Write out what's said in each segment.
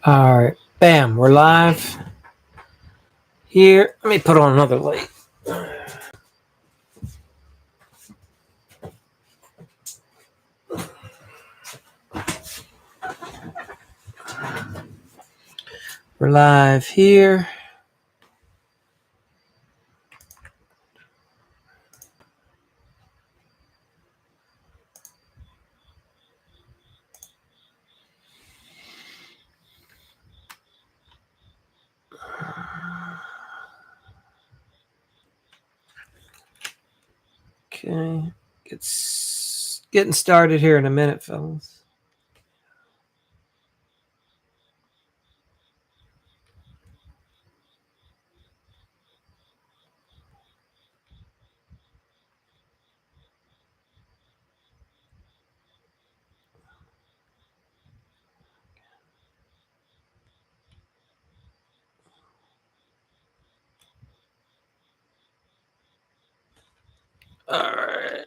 All right, bam, we're live here. Let me put on another light. We're live here. Okay, getting started here in a minute, fellas. All right,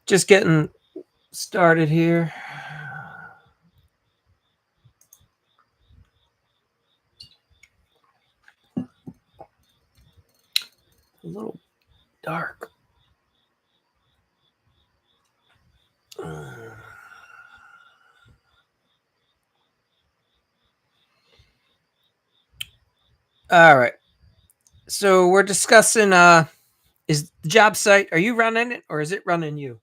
just getting started here. A little dark. All right, so we're discussing is the job site, are you running it or is it running you?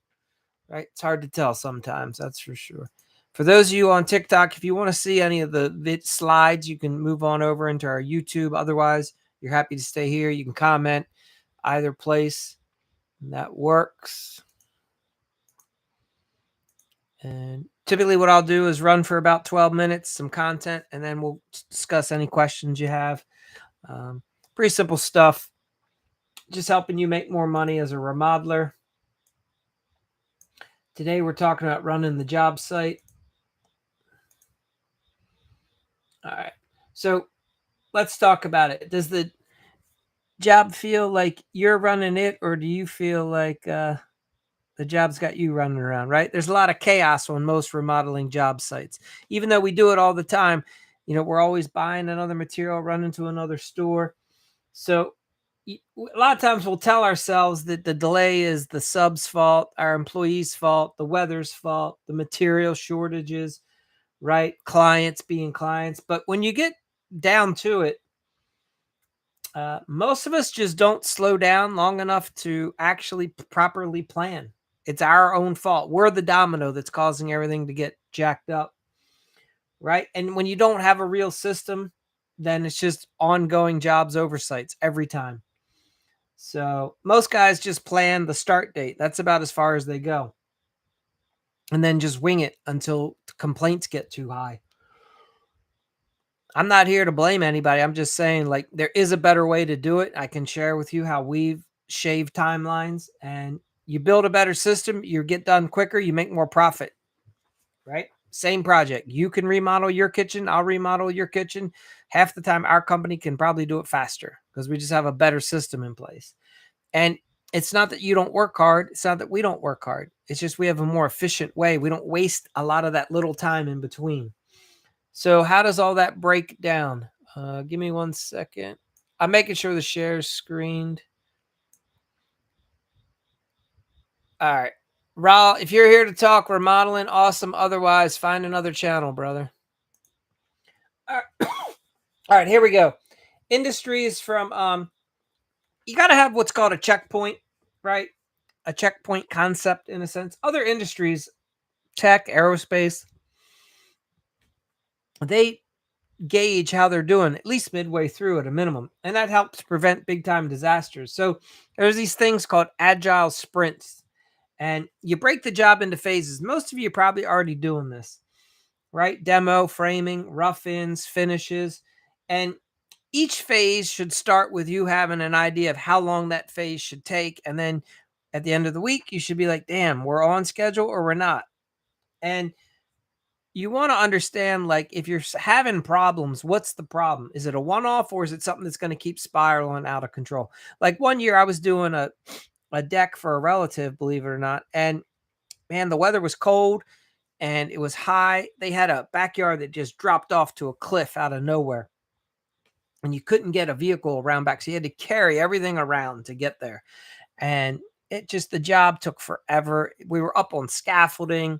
Right, it's hard to tell sometimes, that's for sure. For those of you on TikTok, if you want to see any of the slides, you can move on over into our YouTube. Otherwise, you're happy to stay here. You can comment either place, and that works. And typically what I'll do is run for about 12 minutes, some content, and then we'll discuss any questions you have. Pretty simple stuff, just helping you make more money as a remodeler. Today we're talking about running the job site. All right, so let's talk about it. Does the job feel like you're running it, or do you feel like the job's got you running around? Right, there's a lot of chaos on most remodeling job sites. Even though we do it all the time, we're always buying another material, running to another store. So a lot of times we'll tell ourselves that the delay is the sub's fault, our employees' fault, the weather's fault, the material shortages, right? Clients being clients. But when you get down to it, most of us just don't slow down long enough to actually properly plan. It's our own fault. We're the domino that's causing everything to get jacked up, right? And when you don't have a real system, then it's just ongoing jobs oversights every time. So most guys just plan the start date. That's about as far as they go. And then just wing it until complaints get too high. I'm not here to blame anybody. I'm just saying, like, there is a better way to do it. I can share with you how we've shaved timelines, and you build a better system, you get done quicker, you make more profit, right? Same project. You can remodel your kitchen. I'll remodel your kitchen. Half the time, our company can probably do it faster because we just have a better system in place. And it's not that you don't work hard. It's not that we don't work hard. It's just we have a more efficient way. We don't waste a lot of that little time in between. So how does all that break down? Give me 1 second. I'm making sure the share's screened. All right. Raul, if you're here to talk remodeling, awesome. Otherwise, find another channel, brother. All right, here we go. Industries from, you got to have what's called a checkpoint, right? A checkpoint concept in a sense. Other industries, tech, aerospace, they gauge how they're doing at least midway through at a minimum, and that helps prevent big time disasters. So there's these things called agile sprints, and you break the job into phases. Most of you are probably already doing this, right? Demo, framing, rough ins, finishes, and each phase should start with you having an idea of how long that phase should take, and then at the end of the week you should be like, damn, we're on schedule or we're not. And you want to understand, like, if you're having problems, what's the problem? Is it a one-off, or is it something that's going to keep spiraling out of control? Like one year I was doing a deck for a relative, believe it or not. And man, the weather was cold. and it was high. They had a backyard that just dropped off to a cliff out of nowhere, and you couldn't get a vehicle around back. So you had to carry everything around to get there. And it just, the job took forever. We were up on scaffolding,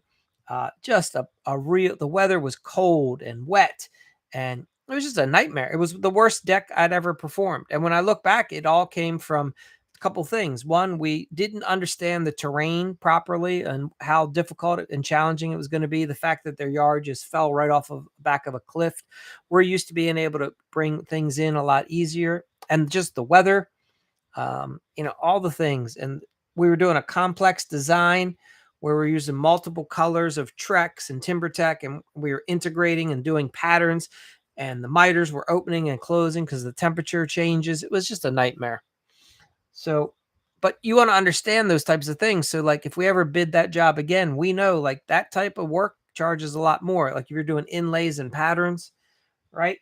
just a real, the weather was cold and wet, and it was just a nightmare. It was the worst deck I'd ever performed. And when I look back, it all came from a couple things. One, we didn't understand the terrain properly and how difficult and challenging it was going to be. The fact that their yard just fell right off of the back of a cliff. We're used to being able to bring things in a lot easier. And just the weather, all the things. And we were doing a complex design where we're using multiple colors of Trex and TimberTech, and we were integrating and doing patterns, and the miters were opening and closing because the temperature changes. It was just a nightmare. So, but you want to understand those types of things. So like if we ever bid that job again, we know like that type of work charges a lot more. Like if you're doing inlays and patterns, right?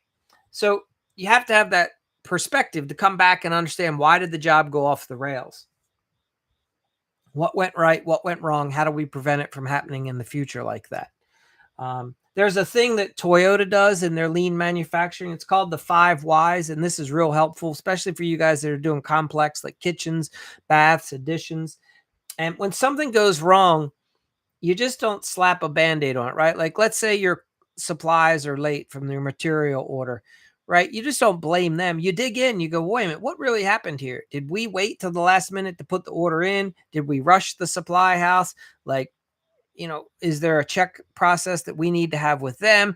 So you have to have that perspective to come back and understand, why did the job go off the rails? What went right? What went wrong? How do we prevent it from happening in the future like that? There's a thing that Toyota does in their lean manufacturing. It's called the 5 Whys. And this is real helpful, especially for you guys that are doing complex like kitchens, baths, additions. And when something goes wrong, you just don't slap a Band-Aid on it, right? Like let's say your supplies are late from your material order, right? You just don't blame them. You dig in, you go, wait a minute, what really happened here? Did we wait till the last minute to put the order in? Did we rush the supply house? Like, is there a check process that we need to have with them?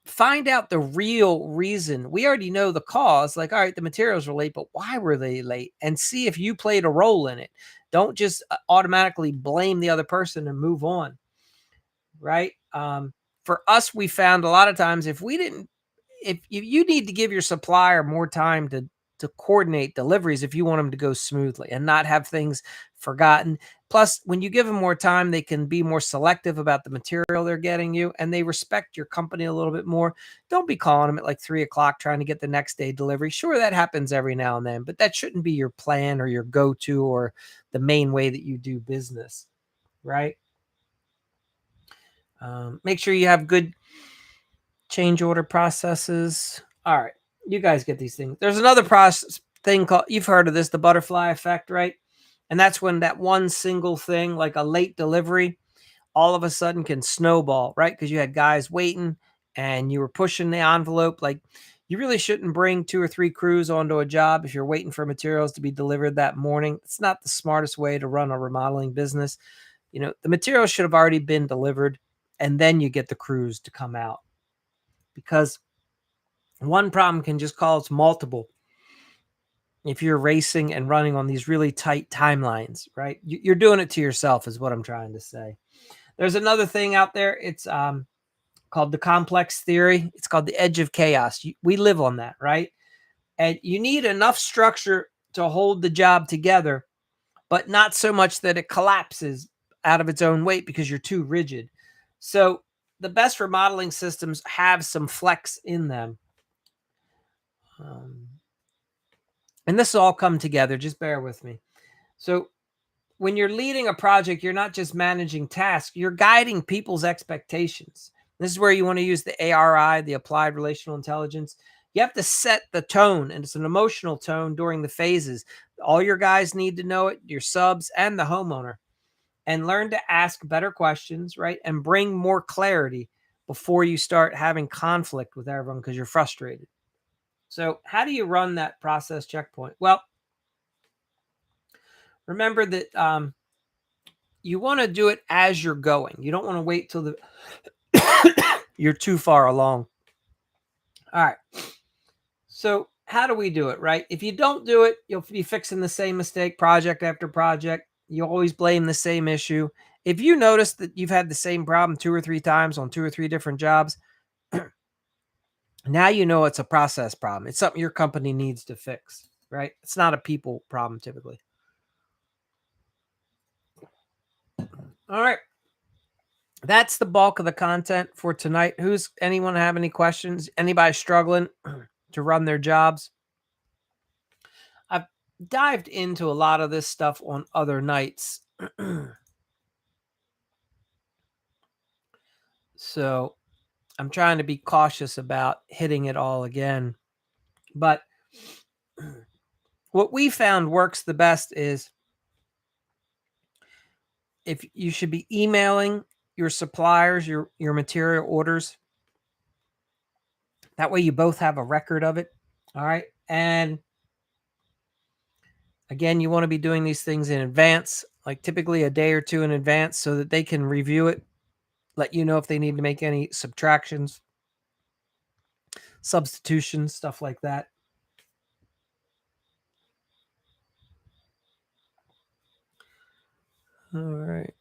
Find out the real reason. We already know the cause. Like, all right, the materials were late, but why were they late? And see if you played a role in it. Don't just automatically blame the other person and move on, right? For us, we found a lot of times if you need to give your supplier more time to coordinate deliveries if you want them to go smoothly and not have things forgotten. Plus, when you give them more time, they can be more selective about the material they're getting you, and they respect your company a little bit more. Don't be calling them at like 3 o'clock trying to get the next day delivery. Sure, that happens every now and then, but that shouldn't be your plan or your go-to or the main way that you do business, right? Make sure you have good change order processes. All right, you guys get these things. There's another process thing called, you've heard of this, the butterfly effect, right? And that's when that one single thing, like a late delivery, all of a sudden can snowball, right? Because you had guys waiting and you were pushing the envelope. Like you really shouldn't bring 2 or 3 crews onto a job if you're waiting for materials to be delivered that morning. It's not the smartest way to run a remodeling business. The materials should have already been delivered, and then you get the crews to come out, because one problem can just cause multiple if you're racing and running on these really tight timelines, right? You're doing it to yourself is what I'm trying to say. There's another thing out there. It's called the complex theory. It's called the edge of chaos. We live on that, right? And you need enough structure to hold the job together, but not so much that it collapses out of its own weight because you're too rigid. So the best remodeling systems have some flex in them. And this will all come together. Just bear with me. So when you're leading a project, you're not just managing tasks, you're guiding people's expectations. This is where you want to use the ARI, the applied relational intelligence. You have to set the tone, and it's an emotional tone during the phases. All your guys need to know it, your subs and the homeowner, and learn to ask better questions, right? And bring more clarity before you start having conflict with everyone because you're frustrated. So how do you run that process checkpoint? Well, remember that you want to do it as you're going. You don't want to wait till you're too far along. All right. So how do we do it, right? If you don't do it, you'll be fixing the same mistake project after project. You always blame the same issue. If you notice that you've had the same problem 2 or 3 times on 2 or 3 different jobs, now you know it's a process problem. It's something your company needs to fix, right? It's not a people problem typically. All right. That's the bulk of the content for tonight. Anyone have any questions? Anybody struggling to run their jobs? I've dived into a lot of this stuff on other nights. So I'm trying to be cautious about hitting it all again. But what we found works the best is if you should be emailing your suppliers, your material orders. That way you both have a record of it. All right. And again, you want to be doing these things in advance, like typically a day or two in advance, so that they can review it, let you know if they need to make any subtractions, substitutions, stuff like that. All right.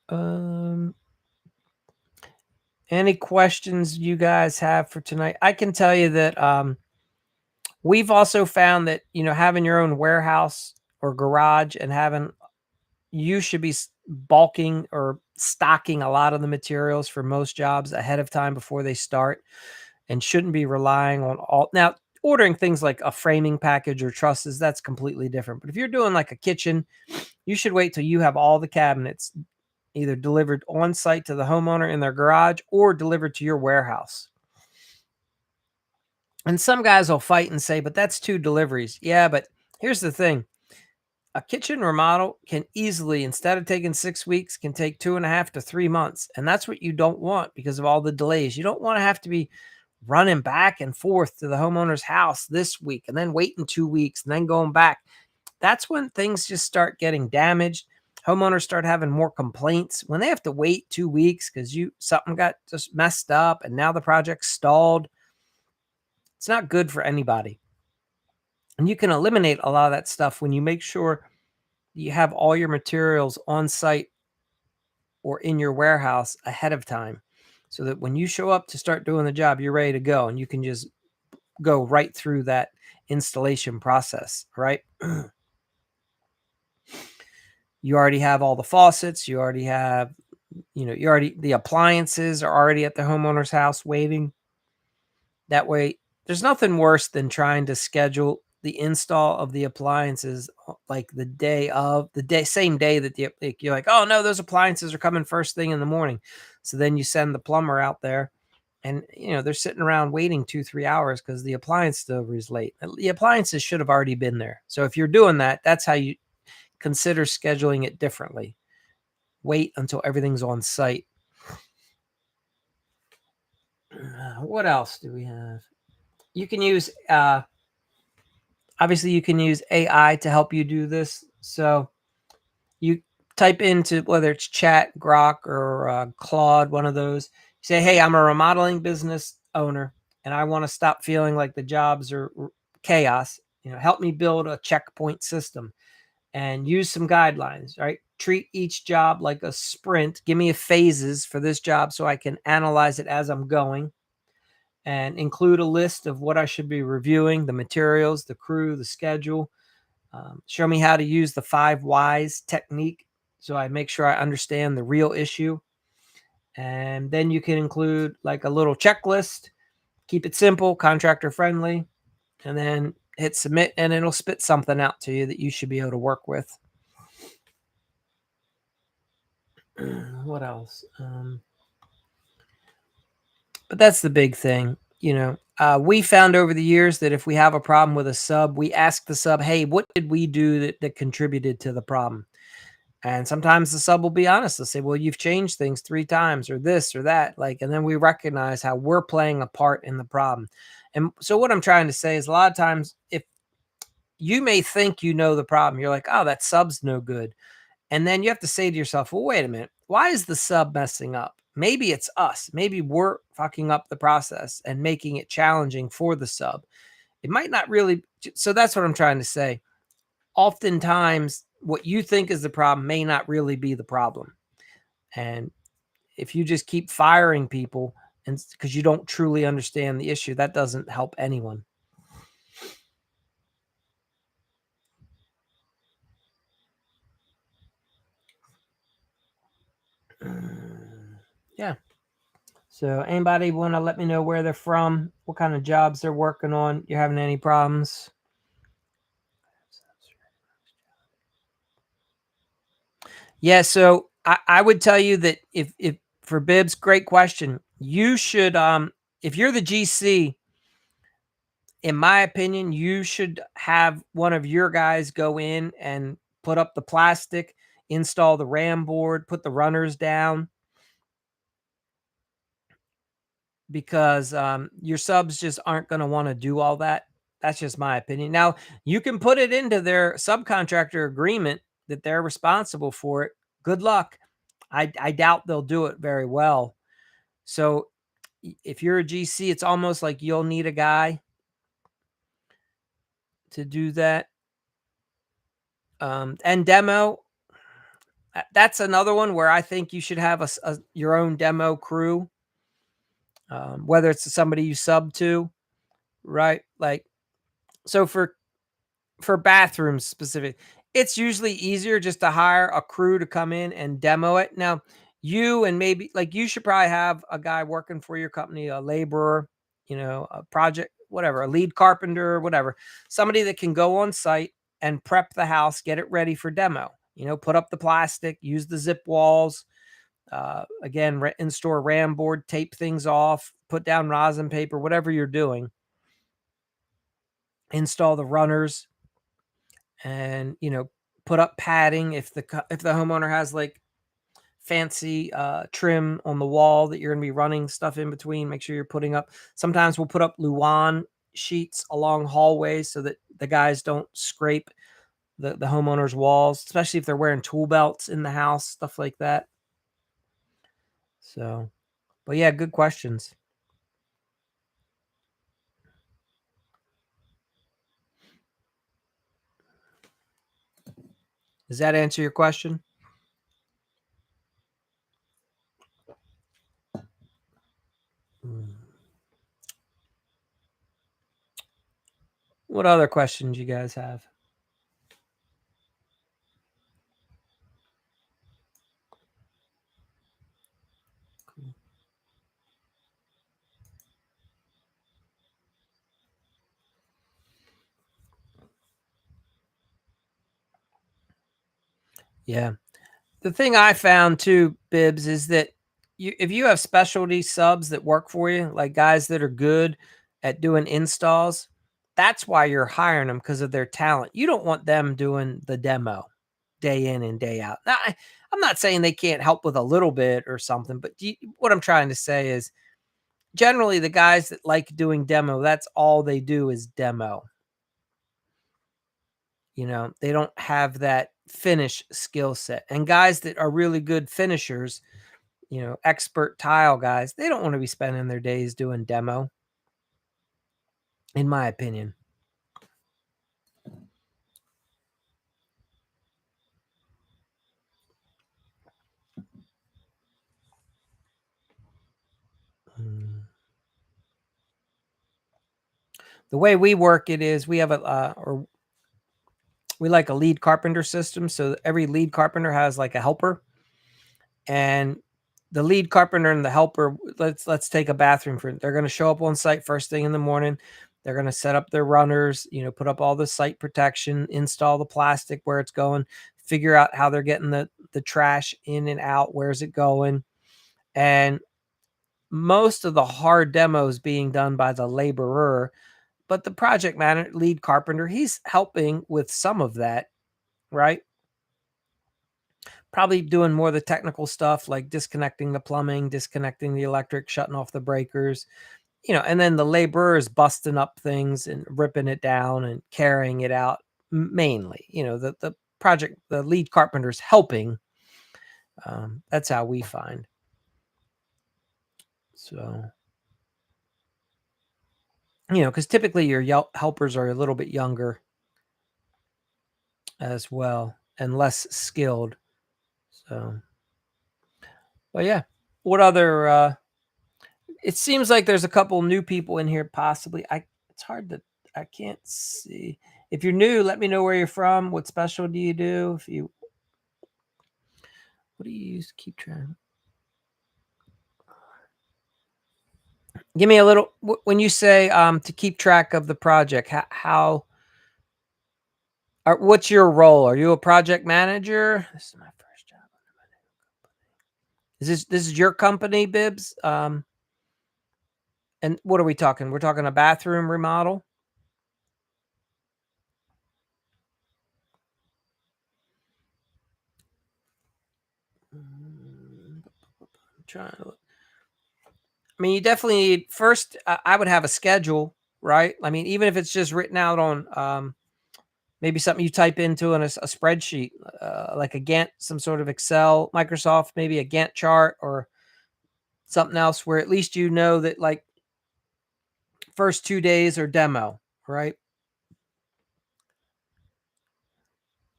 Any questions you guys have for tonight? I can tell you that we've also found that, having your own warehouse or garage and having you should be bulking or stocking a lot of the materials for most jobs ahead of time before they start, and shouldn't be relying on all. Now, ordering things like a framing package or trusses, that's completely different. But if you're doing like a kitchen, you should wait till you have all the cabinets either delivered on site to the homeowner in their garage or delivered to your warehouse. And some guys will fight and say, but that's two deliveries. Yeah, but here's the thing. A kitchen remodel can easily, instead of taking 6 weeks, can take 2.5 to 3 months. And that's what you don't want because of all the delays. You don't want to have to be running back and forth to the homeowner's house this week and then waiting 2 weeks and then going back. That's when things just start getting damaged. Homeowners start having more complaints when they have to wait 2 weeks because something got just messed up and now the project's stalled. It's not good for anybody. And you can eliminate a lot of that stuff when you make sure you have all your materials on site or in your warehouse ahead of time so that when you show up to start doing the job, you're ready to go and you can just go right through that installation process, right? You already have all the faucets, you already have, the appliances are already at the homeowner's house waiting. That way, there's nothing worse than trying to schedule the install of the appliances like same day that you're like, oh no, those appliances are coming first thing in the morning. So then you send the plumber out there and they're sitting around waiting 2-3 hours because the appliance delivery is late. The appliances should have already been there. So if you're doing that, that's how you consider scheduling it differently. Wait until everything's on site. What else do we have? You can use obviously you can use AI to help you do this. So you type into whether it's Chat, Grok, or Claude, one of those. You say, hey, I'm a remodeling business owner and I want to stop feeling like the jobs are chaos. Help me build a checkpoint system and use some guidelines, right? Treat each job like a sprint. Give me a phases for this job so I can analyze it as I'm going, and include a list of what I should be reviewing, the materials, the crew, the schedule. Show me how to use the 5 whys technique so I make sure I understand the real issue. And then you can include like a little checklist, keep it simple, contractor friendly, and then hit submit and it'll spit something out to you that you should be able to work with. What else? But that's the big thing. We found over the years that if we have a problem with a sub, we ask the sub, hey, what did we do that contributed to the problem? And sometimes the sub will be honest. They'll say, well, you've changed things 3 times or this or that. And then we recognize how we're playing a part in the problem. And so what I'm trying to say is a lot of times if you may think you know the problem, you're like, oh, that sub's no good. And then you have to say to yourself, well, wait a minute. Why is the sub messing up? Maybe it's us. Maybe we're fucking up the process and making it challenging for the sub. It might not really. So that's what I'm trying to say. Oftentimes, what you think is the problem may not really be the problem. And if you just keep firing people and because you don't truly understand the issue, that doesn't help anyone. Yeah. So anybody want to let me know where they're from, what kind of jobs they're working on? You're having any problems? Yeah, so I would tell you that if for Bibbs, great question. You should, if you're the GC, in my opinion, you should have one of your guys go in and put up the plastic, install the ram board, put the runners down, because your subs just aren't going to want to do all that. That's just my opinion. Now, you can put it into their subcontractor agreement that they're responsible for it. Good luck. I doubt they'll do it very well. So if you're a GC, it's almost like you'll need a guy to do that. And demo, that's another one where I think you should have your own demo crew, whether it's somebody you sub to, right? Like, so for bathrooms specific, it's usually easier just to hire a crew to come in and demo it. Now, you and maybe like you should probably have a guy working for your company, a laborer, a project, whatever, a lead carpenter, whatever, somebody that can go on site and prep the house, get it ready for demo. Put up the plastic, use the zip walls. Again, in-store ram board, tape things off, put down rosin paper, whatever you're doing. Install the runners, and put up padding if the homeowner has like fancy trim on the wall that you're going to be running stuff in between. Make sure you're putting up. Sometimes we'll put up Luan sheets along hallways so that the guys don't scrape the homeowner's walls, especially if they're wearing tool belts in the house, stuff like that. So, but yeah, good questions. Does that answer your question? What other questions you guys have? Yeah. The thing I found too, Bibbs, is that if you have specialty subs that work for you, like guys that are good at doing installs, that's why you're hiring them, because of their talent. You don't want them doing the demo day in and day out. Now, I'm not saying they can't help with a little bit or something, but what I'm trying to say is generally the guys that like doing demo, that's all they do is demo. They don't have that finish skill set. And guys that are really good finishers, expert tile guys, they don't want to be spending their days doing demo, in my opinion. Mm. The way we work it is we have or we like a lead carpenter system. So every lead carpenter has like a helper, and the lead carpenter and the helper, let's take a bathroom for they're going to show up on site first thing in the morning. They're going to set up their runners, put up all the site protection, install the plastic where it's going, figure out how they're getting the trash in and out, where's it going. And most of the hard demos being done by the laborer, but the project manager, lead carpenter, he's helping with some of that, right? Probably doing more of the technical stuff like disconnecting the plumbing, disconnecting the electric, shutting off the breakers, and then the laborer is busting up things and ripping it down and carrying it out mainly. The project, the lead carpenter's helping. That's how we find. So, because typically your helpers are a little bit younger as well and less skilled. So, but yeah, what other it seems like there's a couple new people in here possibly. It's hard to I can't see. If you're new, let me know where you're from. What special do you do? What do you use to keep track? Give me a little when you say to keep track of the project, how what's your role? Are you a project manager? This is my first job. Is this is your company, Bibbs? And what are we talking? We're talking a bathroom remodel? Mm, trying to I mean, you definitely need first, I would have a schedule, right? I mean, even if it's just written out on, maybe something you type into in a spreadsheet, like a Gantt, some sort of Excel, Microsoft, maybe a Gantt chart or something else where at least you know that like first 2 days are demo, right?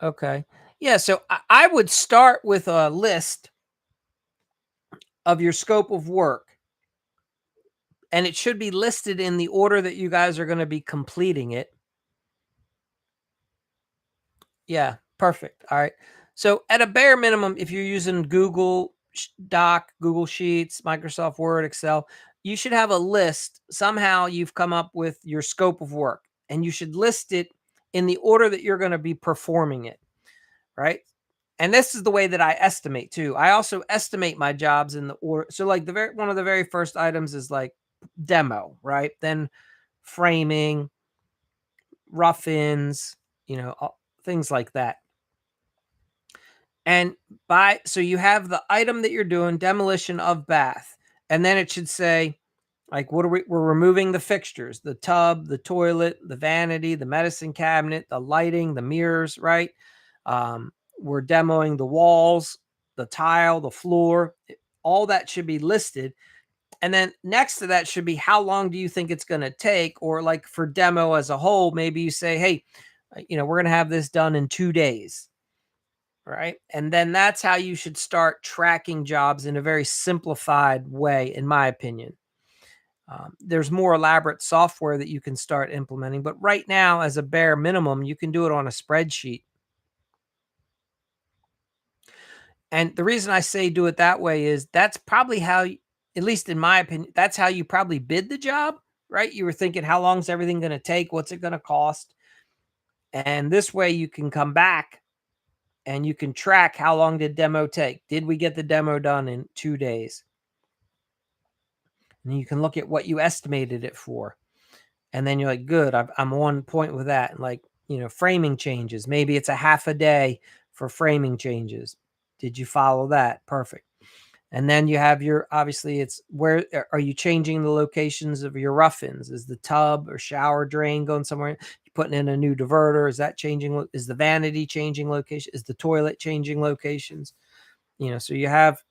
Okay. Yeah, so I would start with a list of your scope of work, and it should be listed in the order that you guys are gonna be completing it. Yeah, perfect. All right. So at a bare minimum, if you're using Google Doc, Google Sheets, Microsoft Word, Excel, you should have a list. Somehow you've come up with your scope of work and you should list it in the order that you're going to be performing it, right? And this is the way that I estimate too. I also estimate my jobs in the order. So like the very one of the very first items is like demo, right? Then framing, rough ins, things like that. And so you have the item that you're doing, demolition of bath. And then it should say, like, we're removing the fixtures, the tub, the toilet, the vanity, the medicine cabinet, the lighting, the mirrors, right? We're demoing the walls, the tile, the floor. All that should be listed. And then next to that should be how long do you think it's going to take? Or like for demo as a whole, maybe you say, hey, we're going to have this done in 2 days, right? And then that's how you should start tracking jobs in a very simplified way, in my opinion. There's more elaborate software that you can start implementing, but right now, as a bare minimum, you can do it on a spreadsheet. And the reason I say do it that way is that's probably how, at least in my opinion, that's how you probably bid the job, right? You were thinking, how long is everything going to take? What's it going to cost? And this way you can come back and you can track how long did demo take? Did we get the demo done in 2 days? And you can look at what you estimated it for. And then you're like, good, I'm on point with that. And like, framing changes. Maybe it's a half a day for framing changes. Did you follow that? Perfect. And then you have obviously it's where are you changing the locations of your rough-ins? Is the tub or shower drain going somewhere? You putting in a new diverter? Is that changing? Is the vanity changing location? Is the toilet changing locations? So you have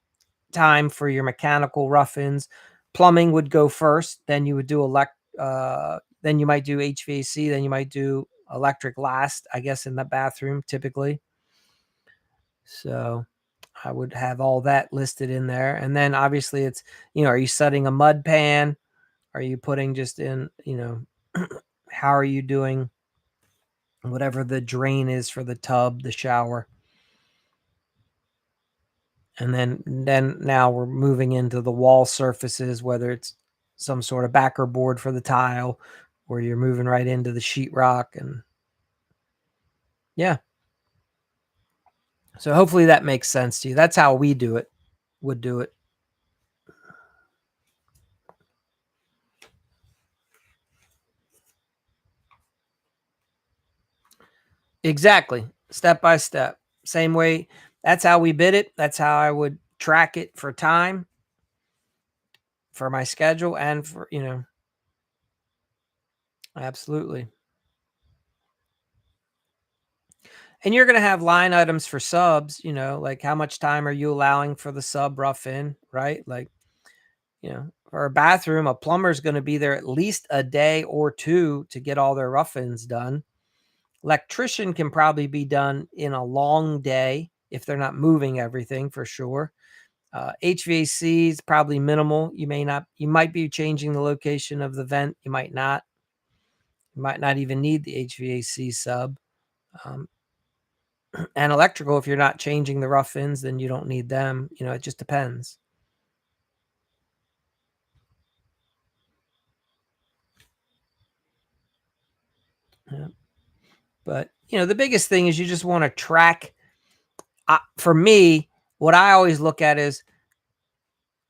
time for your mechanical rough-ins. Plumbing would go first, then you would do then you might do HVAC, then you might do electric last, I guess, in the bathroom typically. So I would have all that listed in there. And then obviously it's, are you setting a mud pan? Are you putting just in, how are you doing whatever the drain is for the tub, the shower? And then now we're moving into the wall surfaces, whether it's some sort of backer board for the tile, or you're moving right into the sheetrock. And yeah, so hopefully that makes sense to you. That's how we would do it. Exactly. Step by step. Same way. That's how we bid it. That's how I would track it for time, for my schedule, and for, absolutely. And you're going to have line items for subs, like how much time are you allowing for the sub rough in, right? Like, for a bathroom, a plumber's going to be there at least a day or two to get all their rough ins done. Electrician can probably be done in a long day if they're not moving everything, for sure. HVAC is probably minimal. You might be changing the location of the vent. You might not. You might not even need the HVAC sub. Um, and electrical, if you're not changing the rough ins, then you don't need them. It just depends. Yeah. But, the biggest thing is you just want to track. For me, what I always look at is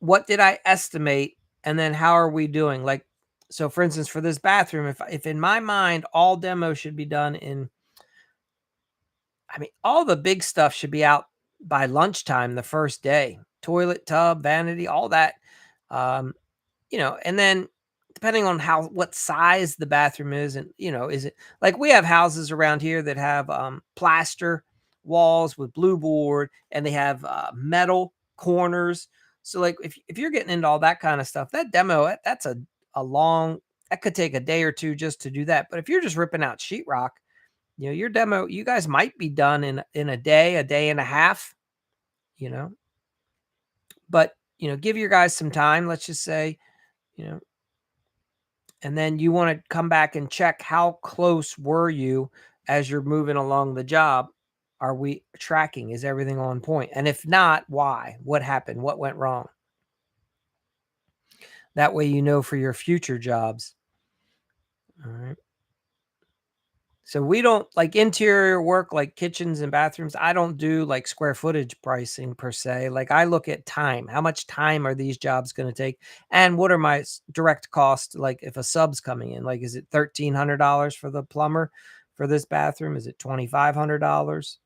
what did I estimate? And then how are we doing? Like So for instance, for this bathroom, if in my mind all demos should be done in, I mean, all the big stuff should be out by lunchtime the first day. Toilet, tub, vanity, all that. Um, and then depending on what size the bathroom is, and is it like we have houses around here that have plaster walls with blue board, and they have metal corners. So like if you're getting into all that kind of stuff, that demo that's a long, that could take a day or two just to do that. But if you're just ripping out sheetrock, your demo, you guys might be done in a day and a half, you know. But give your guys some time. Let's just say, you know, and then you want to come back and check how close were you as you're moving along the job. Are we tracking? Is everything on point? And if not, why? What happened? What went wrong? That way for your future jobs. All right. So we don't like interior work, like kitchens and bathrooms. I don't do like square footage pricing per se. Like I look at time. How much time are these jobs going to take? And what are my direct costs? Like if a sub's coming in, like is it $1,300 for the plumber for this bathroom? Is it $2,500?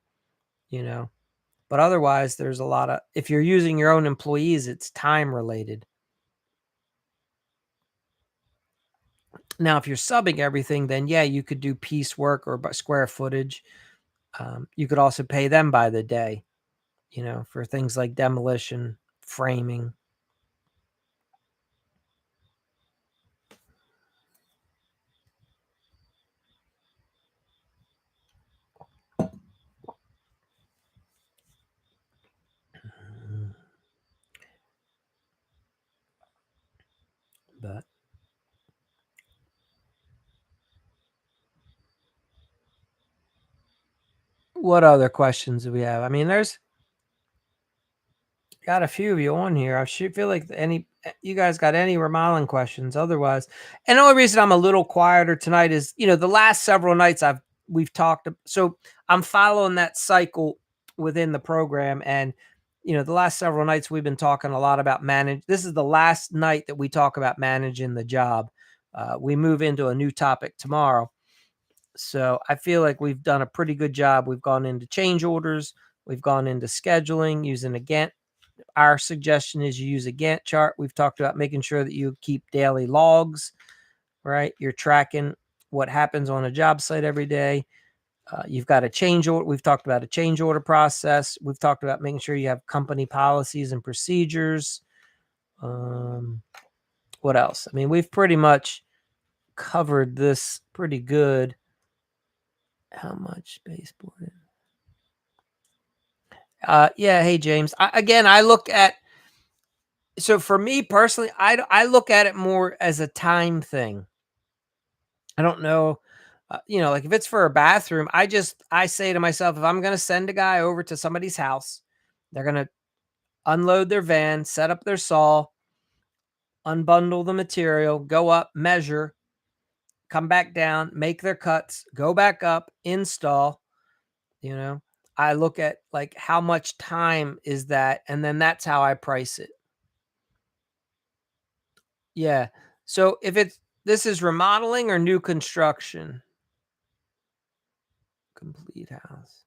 But otherwise there's a lot of, if you're using your own employees, it's time related. Now, if you're subbing everything, then yeah, you could do piecework or by square footage. You could also pay them by the day, for things like demolition, framing. But what other questions do we have? I mean, there's got a few of you on here. I should feel like you guys got any remodeling questions otherwise. And the only reason I'm a little quieter tonight is, the last several nights we've talked. So I'm following that cycle within the program. And, the last several nights we've been talking a lot about this is the last night that we talk about managing the job. We move into a new topic tomorrow. So I feel like we've done a pretty good job. We've gone into change orders. We've gone into scheduling using a Gantt. Our suggestion is you use a Gantt chart. We've talked about making sure that you keep daily logs, right? You're tracking what happens on a job site every day. You've got a change order. We've talked about a change order process. We've talked about making sure you have company policies and procedures. What else? I mean, we've pretty much covered this pretty good. How much baseboard? Yeah. Hey, James. I look at, so for me personally, I look at it more as a time thing. I don't know, like if it's for a bathroom, I say to myself, if I'm going to send a guy over to somebody's house, they're going to unload their van, set up their saw, unbundle the material, go up, measure, come back down, make their cuts, go back up, install, you know. I look at like how much time is that, and then that's how I price it. Yeah. So if this is remodeling or new construction, complete house,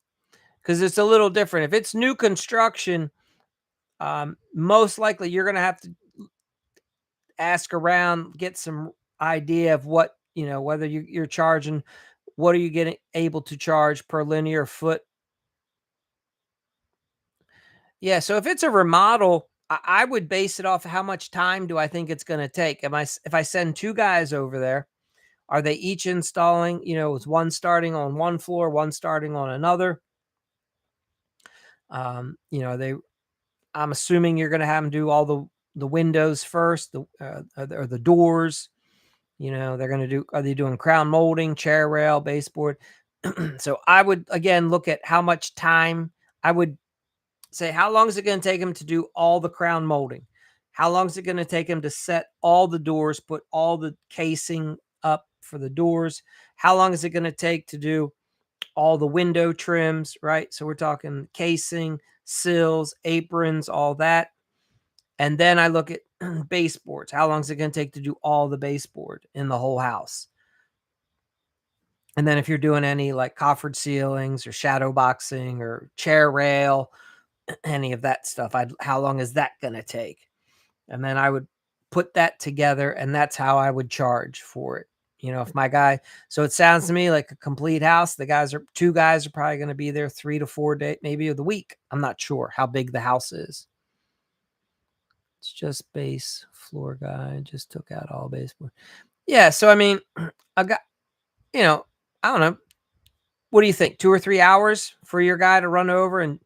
because it's a little different. If it's new construction, most likely you're going to have to ask around, get some idea of what, whether you're charging, what are you getting able to charge per linear foot. Yeah. So if it's a remodel, I would base it off of how much time do I think it's going to take. If I send two guys over there, are they each installing, is one starting on one floor, one starting on another? They, I'm assuming you're going to have them do all the windows first, or the doors. They're going to do, are they doing crown molding, chair rail, baseboard? So I would, again, look at how much time. I would say, how long is it going to take them to do all the crown molding? How long is it going to take them to set all the doors, put all the casing up for the doors? How long is it going to take to do all the window trims, right? So we're talking casing, sills, aprons, all that. And then I look at baseboards. How long is it going to take to do all the baseboard in the whole house? And then if you're doing any like coffered ceilings or shadow boxing or chair rail, any of that stuff, how long is that going to take? And then I would put that together, and that's how I would charge for it. If my guy, so it sounds to me like a complete house. Two guys are probably going to be there 3 to 4 days, maybe of the week. I'm not sure how big the house is. It's just base floor guy. Just took out all baseboard. Yeah. So, I mean, I got, I don't know. What do you think? 2 or 3 hours for your guy to run over and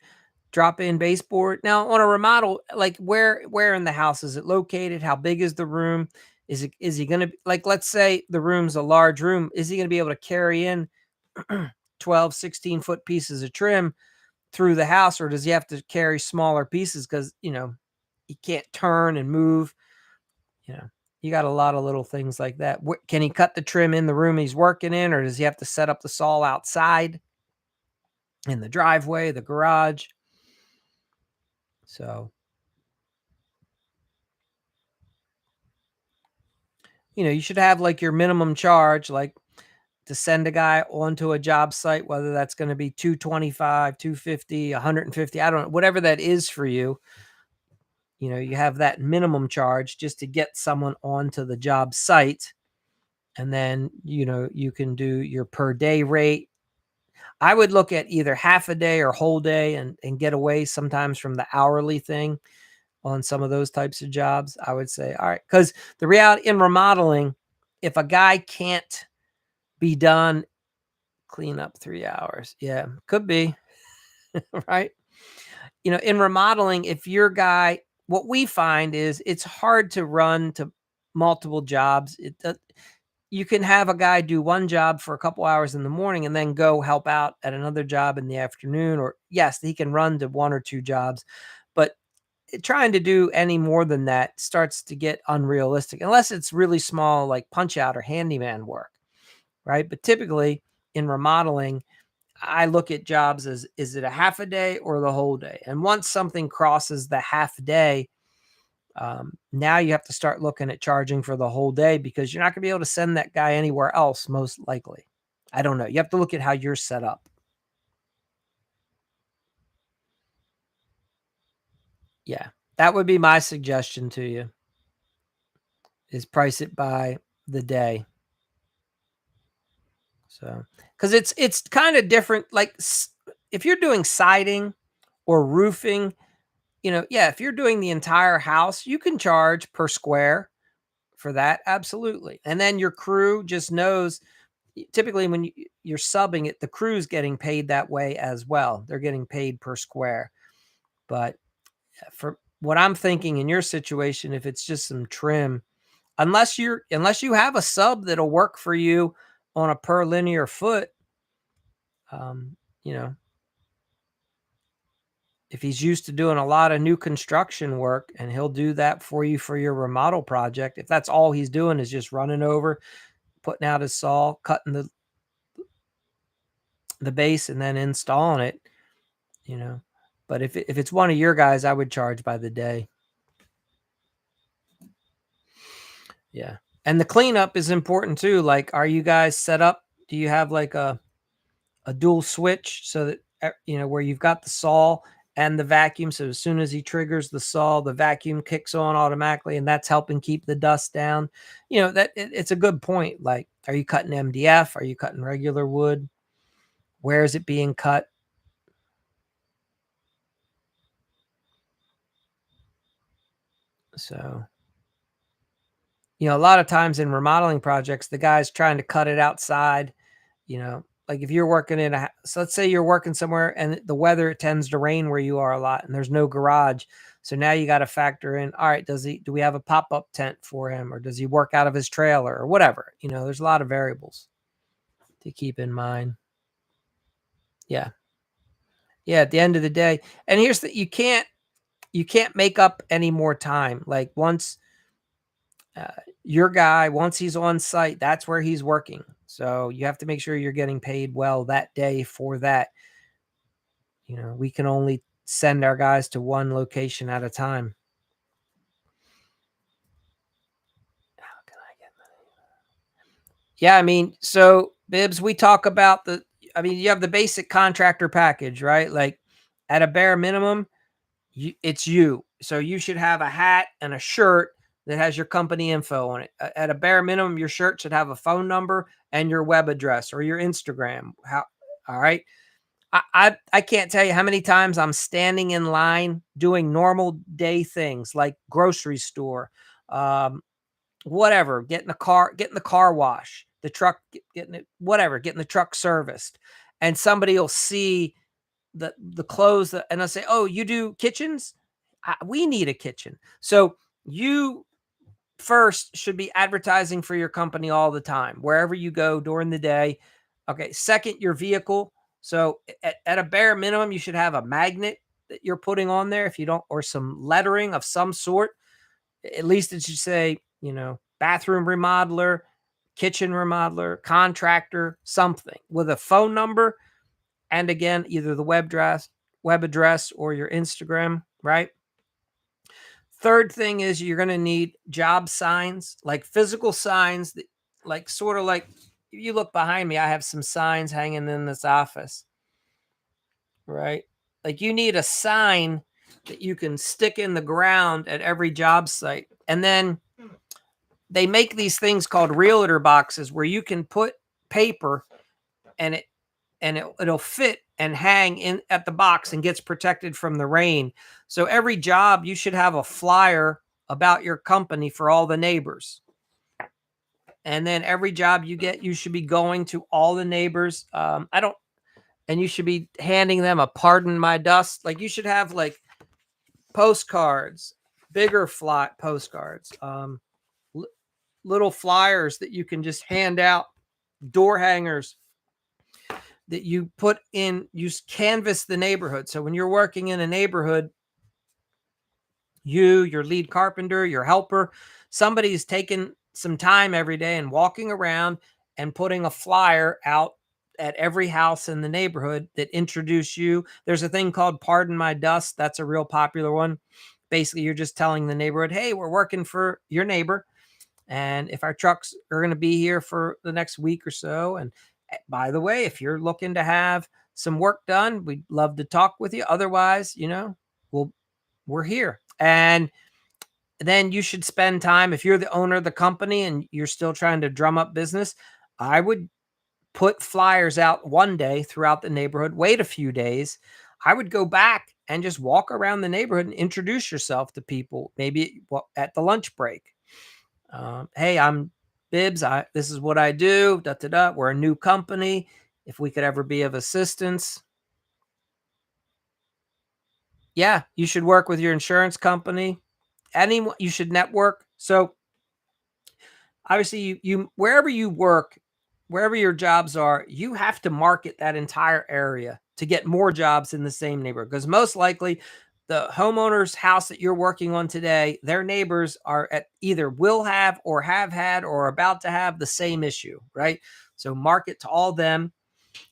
drop in baseboard. Now, on a remodel, like where in the house is it located? How big is the room? Is he going to, like, let's say the room's a large room, is he going to be able to carry in 12, 16-foot pieces of trim through the house, or does he have to carry smaller pieces because, he can't turn and move? You know, you got a lot of little things like that. Can he cut the trim in the room he's working in, or does he have to set up the saw outside in the driveway, the garage? So, you should have like your minimum charge, like to send a guy onto a job site, whether that's going to be 225, 250, 150, I don't know, whatever that is for you. You have that minimum charge just to get someone onto the job site. And then, you can do your per day rate. I would look at either half a day or whole day and get away sometimes from the hourly thing on some of those types of jobs. I would say, all right, because the reality in remodeling, if a guy can't be done, clean up 3 hours. Yeah, could be. Right. In remodeling, if your guy, what we find is it's hard to run to multiple jobs. You can have a guy do one job for a couple hours in the morning and then go help out at another job in the afternoon. Or yes, he can run to one or two jobs, but trying to do any more than that starts to get unrealistic unless it's really small, like punch out or handyman work. Right. But typically in remodeling, I look at jobs as, is it a half a day or the whole day? And once something crosses the half day, now you have to start looking at charging for the whole day, because you're not going to be able to send that guy anywhere else, most likely. I don't know. You have to look at how you're set up. Yeah. That would be my suggestion to you, is price it by the day. So, because it's kind of different. Like if you're doing siding or roofing, yeah, if you're doing the entire house, you can charge per square for that. Absolutely. And then your crew just knows, typically when you're subbing it, the crew's getting paid that way as well. They're getting paid per square. But for what I'm thinking in your situation, if it's just some trim, unless you have a sub that'll work for you on a per linear foot, um, you know, if he's used to doing a lot of new construction work, and he'll do that for you for your remodel project, if that's all he's doing is just running over, putting out his saw, cutting the base, and then installing it, you know. But if it's one of your guys, I would charge by the day. Yeah. And the cleanup is important too. Like, are you guys set up? Do you have like a dual switch so that, where you've got the saw and the vacuum? So as soon as he triggers the saw, the vacuum kicks on automatically, and that's helping keep the dust down. It's a good point. Like, are you cutting MDF? Are you cutting regular wood? Where is it being cut? So, a lot of times in remodeling projects, the guy's trying to cut it outside, like if you're working so let's say you're working somewhere and the weather, it tends to rain where you are a lot and there's no garage. So now you got to factor in, all right, do we have a pop-up tent for him, or does he work out of his trailer or whatever? There's a lot of variables to keep in mind. Yeah. Yeah. At the end of the day, and here's you can't make up any more time. Like uh, your guy, once he's on site, that's where he's working. So you have to make sure you're getting paid well that day for that. We can only send our guys to one location at a time. Yeah, I mean, so Bibbs, we talk about I mean, you have the basic contractor package, right? Like at a bare minimum, it's you. So you should have a hat and a shirt that has your company info on it. At a bare minimum, your shirt should have a phone number and your web address or your Instagram. How all right. I can't tell you how many times I'm standing in line doing normal day things like grocery store, um, whatever, getting the car wash, the truck, getting it, whatever, getting the truck serviced. And somebody will see the clothes and I'll say, "Oh, you do kitchens? We need a kitchen." So you first should be advertising for your company all the time, wherever you go during the day. Okay. Second, your vehicle. So at a bare minimum, you should have a magnet that you're putting on there if you don't, or some lettering of some sort. At least it should say, bathroom remodeler, kitchen remodeler, contractor, something with a phone number. And again, either the web address or your Instagram, right? Third thing is you're going to need job signs, like physical signs that, like, sort of like you look behind me, I have some signs hanging in this office, right? Like you need a sign that you can stick in the ground at every job site. And then they make these things called realtor boxes where you can put paper and it'll fit and hang in at the box and gets protected from the rain. So every job you should have a flyer about your company for all the neighbors. And then every job you get, you should be going to all the neighbors. I don't, and you should be handing them a pardon my dust. Like you should have like postcards, bigger flat postcards, l- little flyers that you can just hand out, door hangers that you put in, you canvas the neighborhood. So when you're working in a neighborhood, your lead carpenter, your helper, somebody's taking some time every day and walking around and putting a flyer out at every house in the neighborhood that introduce you. There's a thing called Pardon My Dust. That's a real popular one. Basically, you're just telling the neighborhood, hey, we're working for your neighbor. And if our trucks are going to be here for the next week or so, and by the way, if you're looking to have some work done, we'd love to talk with you. Otherwise, we'll we're here. And then you should spend time, if you're the owner of the company and you're still trying to drum up business, I would put flyers out one day throughout the neighborhood, wait a few days. I would go back and just walk around the neighborhood and introduce yourself to people, maybe at the lunch break. Hey, I'm Bibbs. This is what I do. Da, da, da. We're a new company. If we could ever be of assistance, yeah, you should work with your insurance company. Anyone, you should network. So obviously, you wherever you work, wherever your jobs are, you have to market that entire area to get more jobs in the same neighborhood. Because most likely, the homeowner's house that you're working on today, their neighbors are at either will have or have had or about to have the same issue, right? So market to all them.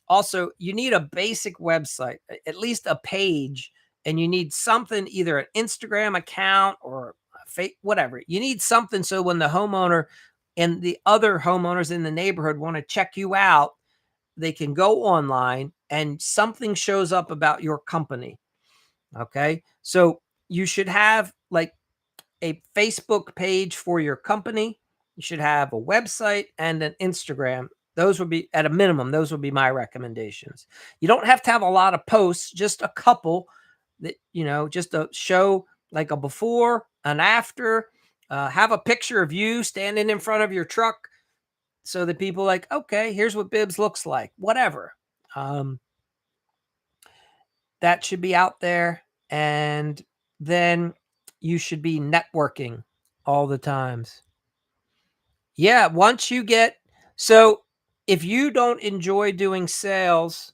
Also, you need a basic website, at least a page, and you need something, either an Instagram account or whatever. You need something so when the homeowner and the other homeowners in the neighborhood want to check you out, they can go online and something shows up about your company. Okay. So you should have like a Facebook page for your company. You should have a website and an Instagram. Those would be, at a minimum, those would be my recommendations. You don't have to have a lot of posts, just a couple that, just to show like a before, an after, have a picture of you standing in front of your truck so that people like, okay, here's what Bibbs looks like, whatever. Um, that should be out there. And then you should be networking all the times. Yeah, once you get so if you don't enjoy doing sales,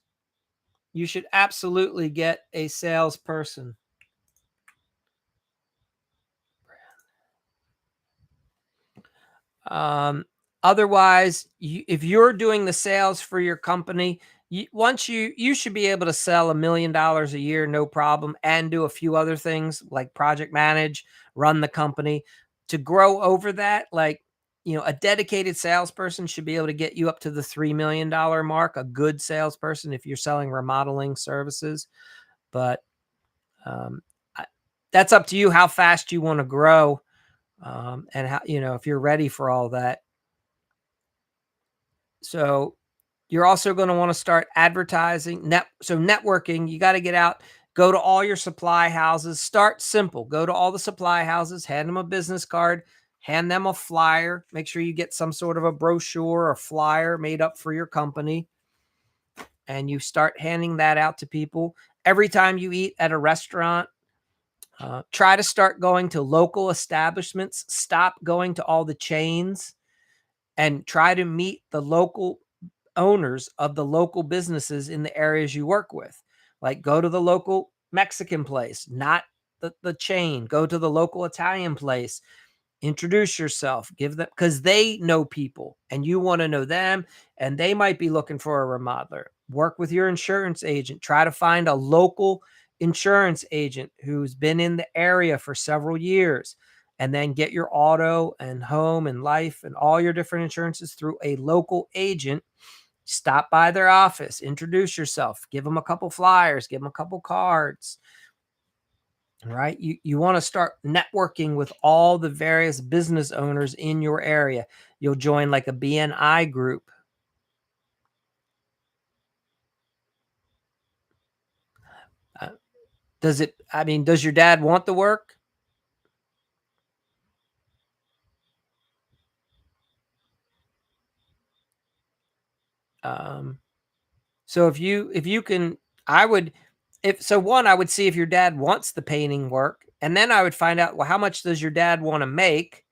you should absolutely get a salesperson. Um, Otherwise, if you're doing the sales for your company, once you should be able to sell $1 million a year, no problem, and do a few other things like project manage, run the company. To grow over that, like A dedicated salesperson should be able to get you up to the $3 million mark, a good salesperson if you're selling remodeling services. But um, I, that's up to you how fast you want to grow, and how, if you're ready for all that. So you're also going to want to start advertising. So networking, you got to get out, go to all your supply houses. Start simple. Go to all the supply houses, hand them a business card, hand them a flyer. Make sure you get some sort of a brochure or flyer made up for your company, and you start handing that out to people. Every time you eat at a restaurant, try to start going to local establishments. Stop going to all the chains, and try to meet the local owners of the local businesses in the areas you work with. Like, go to the local Mexican place, not the chain. Go to the local Italian place. Introduce yourself, give them, because they know people and you want to know them, and they might be looking for a remodeler. Work with your insurance agent. Try to find a local insurance agent who's been in the area for several years, and then get your auto and home and life and all your different insurances through a local agent. Stop by their office, introduce yourself, give them a couple flyers, give them a couple cards. Right? You want to start networking with all the various business owners in your area. You'll join like a BNI group. Uh, does your dad want the work? Um, so if you can, I would, if so, one, I would see if your dad wants the painting work, and then I would find out, well, how much does your dad want to make?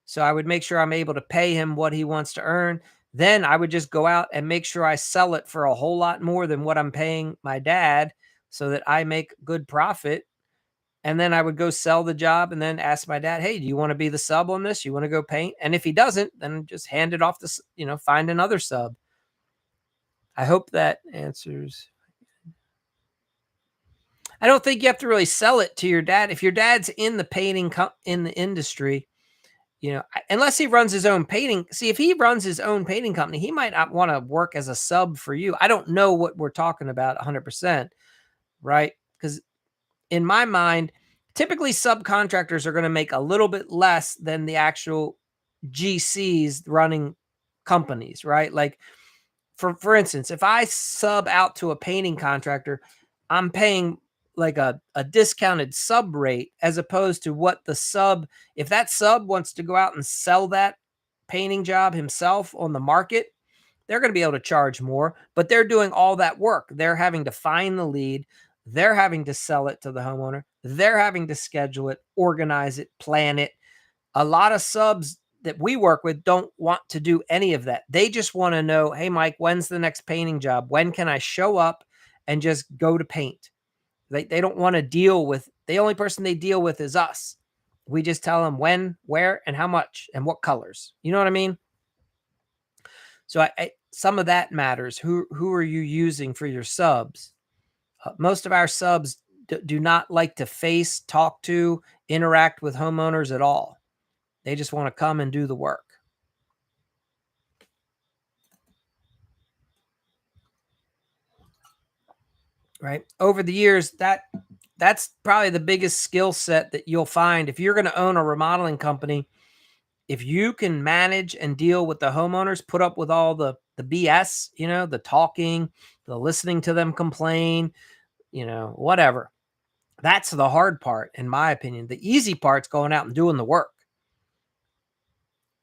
So I would make sure I'm able to pay him what he wants to earn. Then I would just go out and make sure I sell it for a whole lot more than what I'm paying my dad, so that I make good profit. And then I would go sell the job and then ask my dad, "Hey, do you want to be the sub on this? You want to go paint?" And if he doesn't, then just hand it off to, find another sub. I hope that answers. I don't think you have to really sell it to your dad. If your dad's in the in the industry, unless he runs his own painting. See, if he runs his own painting company, he might not want to work as a sub for you. I don't know what we're talking about 100%, right? Because in my mind, typically subcontractors are going to make a little bit less than the actual GCs running companies, right? Like, for instance, if I sub out to a painting contractor, I'm paying like a discounted sub rate, as opposed to what the sub, if that sub wants to go out and sell that painting job himself on the market, they're going to be able to charge more, but they're doing all that work. They're having to find the lead. They're having to sell it to the homeowner. They're having to schedule it, organize it, plan it. A lot of subs that we work with don't want to do any of that. They just want to know, "Hey, Mike, when's the next painting job? When can I show up and just go to paint?" They don't want to deal with, the only person they deal with is us. We just tell them when, where, and how much, and what colors. You know what I mean? So some of that matters. Who are you using for your subs? Most of our subs do not like to face, talk to, interact with homeowners at all. They just want to come and do the work. Right? Over the years, that's probably the biggest skill set that you'll find if you're going to own a remodeling company. If you can manage and deal with the homeowners, put up with all the BS, the talking, the listening to them complain, whatever. That's the hard part, in my opinion. The easy part's going out and doing the work.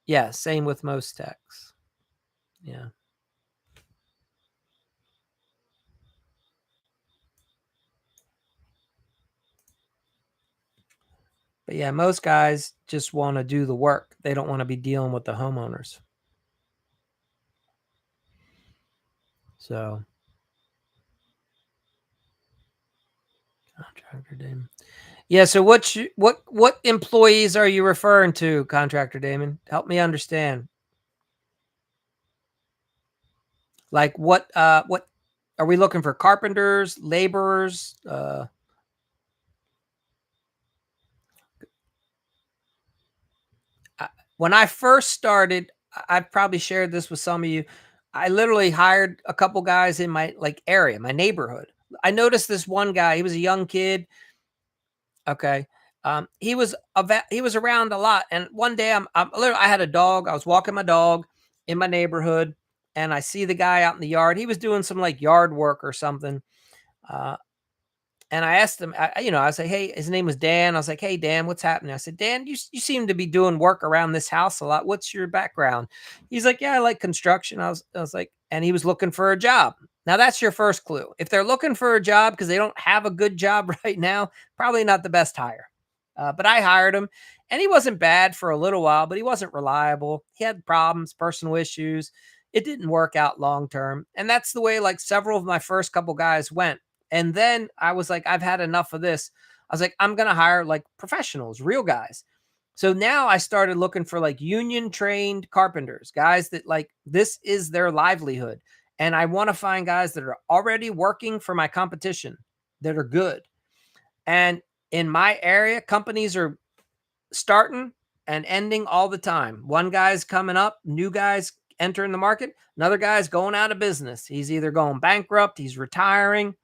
Yeah, same with most techs. Yeah. But yeah, most guys just want to do the work. They don't want to be dealing with the homeowners. So, contractor Damon. Yeah, so what employees are you referring to, contractor Damon? Help me understand. Like, what are we looking for? Carpenters, laborers? When I first started, I've probably shared this with some of you. I literally hired a couple guys in my like area, my neighborhood. I noticed this one guy, he was a young kid. Okay. He was around a lot. And one day I'm literally, I had a dog. I was walking my dog in my neighborhood and I see the guy out in the yard. He was doing some like yard work or something. Uh, and I asked him, I was like, hey, his name was Dan. I was like, hey, Dan, what's happening? I said, Dan, you seem to be doing work around this house a lot. What's your background? He's like, yeah, I like construction. I was like, and he was looking for a job. Now that's your first clue. If they're looking for a job because they don't have a good job right now, probably not the best hire. But I hired him and he wasn't bad for a little while, but he wasn't reliable. He had problems, personal issues. It didn't work out long term. And that's the way like several of my first couple guys went. And then I was like, I've had enough of this. I was like, I'm going to hire like professionals, real guys. So now I started looking for like union trained carpenters, guys that like this is their livelihood. And I want to find guys that are already working for my competition that are good. And in my area, companies are starting and ending all the time. One guy's coming up, new guys entering the market, another guy's going out of business. He's either going bankrupt, he's retiring,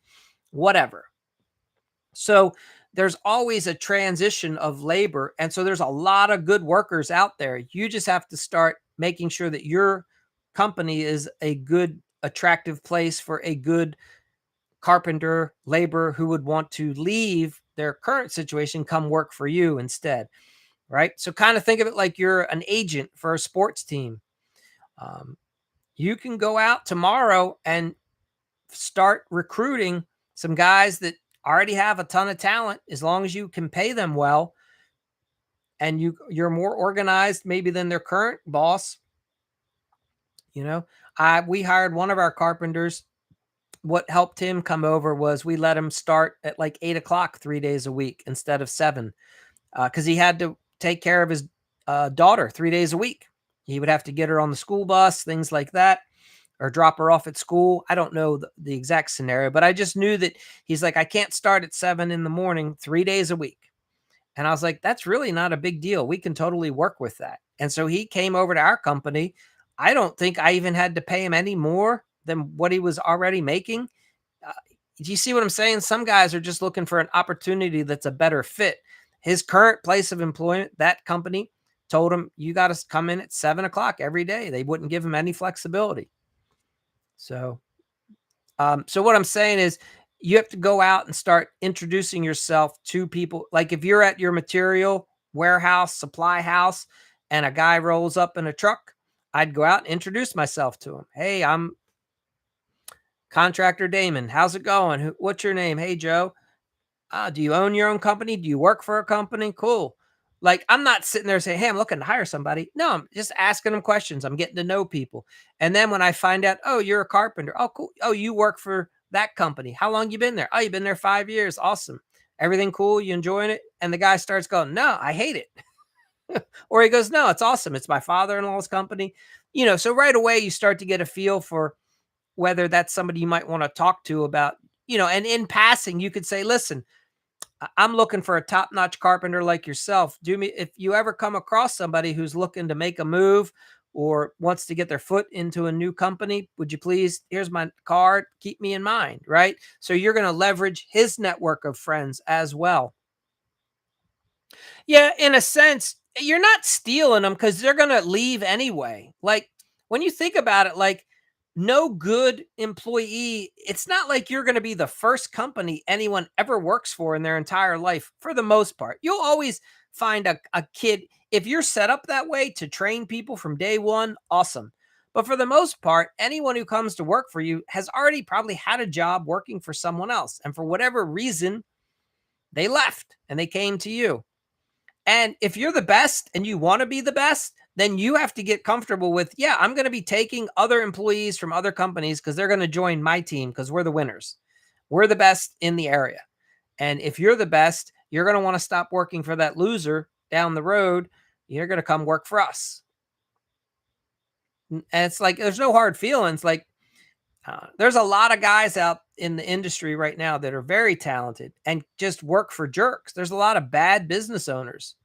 whatever. So there's always a transition of labor. And so there's a lot of good workers out there. You just have to start making sure that your company is a good, attractive place for a good carpenter, labor who would want to leave their current situation, come work for you instead. Right. So kind of think of it like you're an agent for a sports team. Um, you can go out tomorrow and start recruiting some guys that already have a ton of talent as long as you can pay them well and you're more organized maybe than their current boss. You know, we hired one of our carpenters. What helped him come over was we let him start at like 8 o'clock 3 days a week instead of 7, because he had to take care of his daughter 3 days a week. He would have to get her on the school bus, things like that, or drop her off at school. I don't know the exact scenario, but I just knew that he's like, I can't start at 7 in the morning 3 days a week. And I was like, that's really not a big deal. We can totally work with that. And so he came over to our company. I don't think I even had to pay him any more than what he was already making. Uh, do you see what I'm saying? Some guys are just looking for an opportunity that's a better fit. His current place of employment, that company told him, you got to come in at 7 o'clock every day. They wouldn't give him any flexibility. So what I'm saying is you have to go out and start introducing yourself to people. Like if you're at your material warehouse, supply house, and a guy rolls up in a truck, I'd go out and introduce myself to him. Hey, I'm contractor Damon. How's it going? What's your name? Hey, Joe. Do you own your own company? Do you work for a company? Cool. Like, I'm not sitting there saying, hey, I'm looking to hire somebody. No, I'm just asking them questions. I'm getting to know people. And then when I find out, oh, you're a carpenter. Oh, cool. Oh, you work for that company. How long you been there? Oh, you've been there 5 years. Awesome. Everything cool? You enjoying it? And the guy starts going, no, I hate it. Or he goes, no, it's awesome. It's my father-in-law's company. So right away you start to get a feel for whether that's somebody you might want to talk to about, and in passing, you could say, listen, I'm looking for a top-notch carpenter like yourself. Do me if you ever come across somebody who's looking to make a move or wants to get their foot into a new company, would you please, here's my card, keep me in mind, right? So you're going to leverage his network of friends as well. Yeah, in a sense, you're not stealing them because they're gonna leave anyway. Like, when you think about it, like, no good employee, it's not like you're gonna be the first company anyone ever works for in their entire life, for the most part. You'll always find a kid if you're set up that way to train people from day one, awesome. But for the most part, anyone who comes to work for you has already probably had a job working for someone else, and for whatever reason, they left and they came to you. And if you're the best and you want to be the best, then you have to get comfortable with, yeah, I'm going to be taking other employees from other companies because they're going to join my team because we're the winners. We're the best in the area. And if you're the best, you're going to want to stop working for that loser down the road. You're going to come work for us. And it's like, there's no hard feelings. Like, there's a lot of guys out in the industry right now that are very talented and just work for jerks. There's a lot of bad business owners.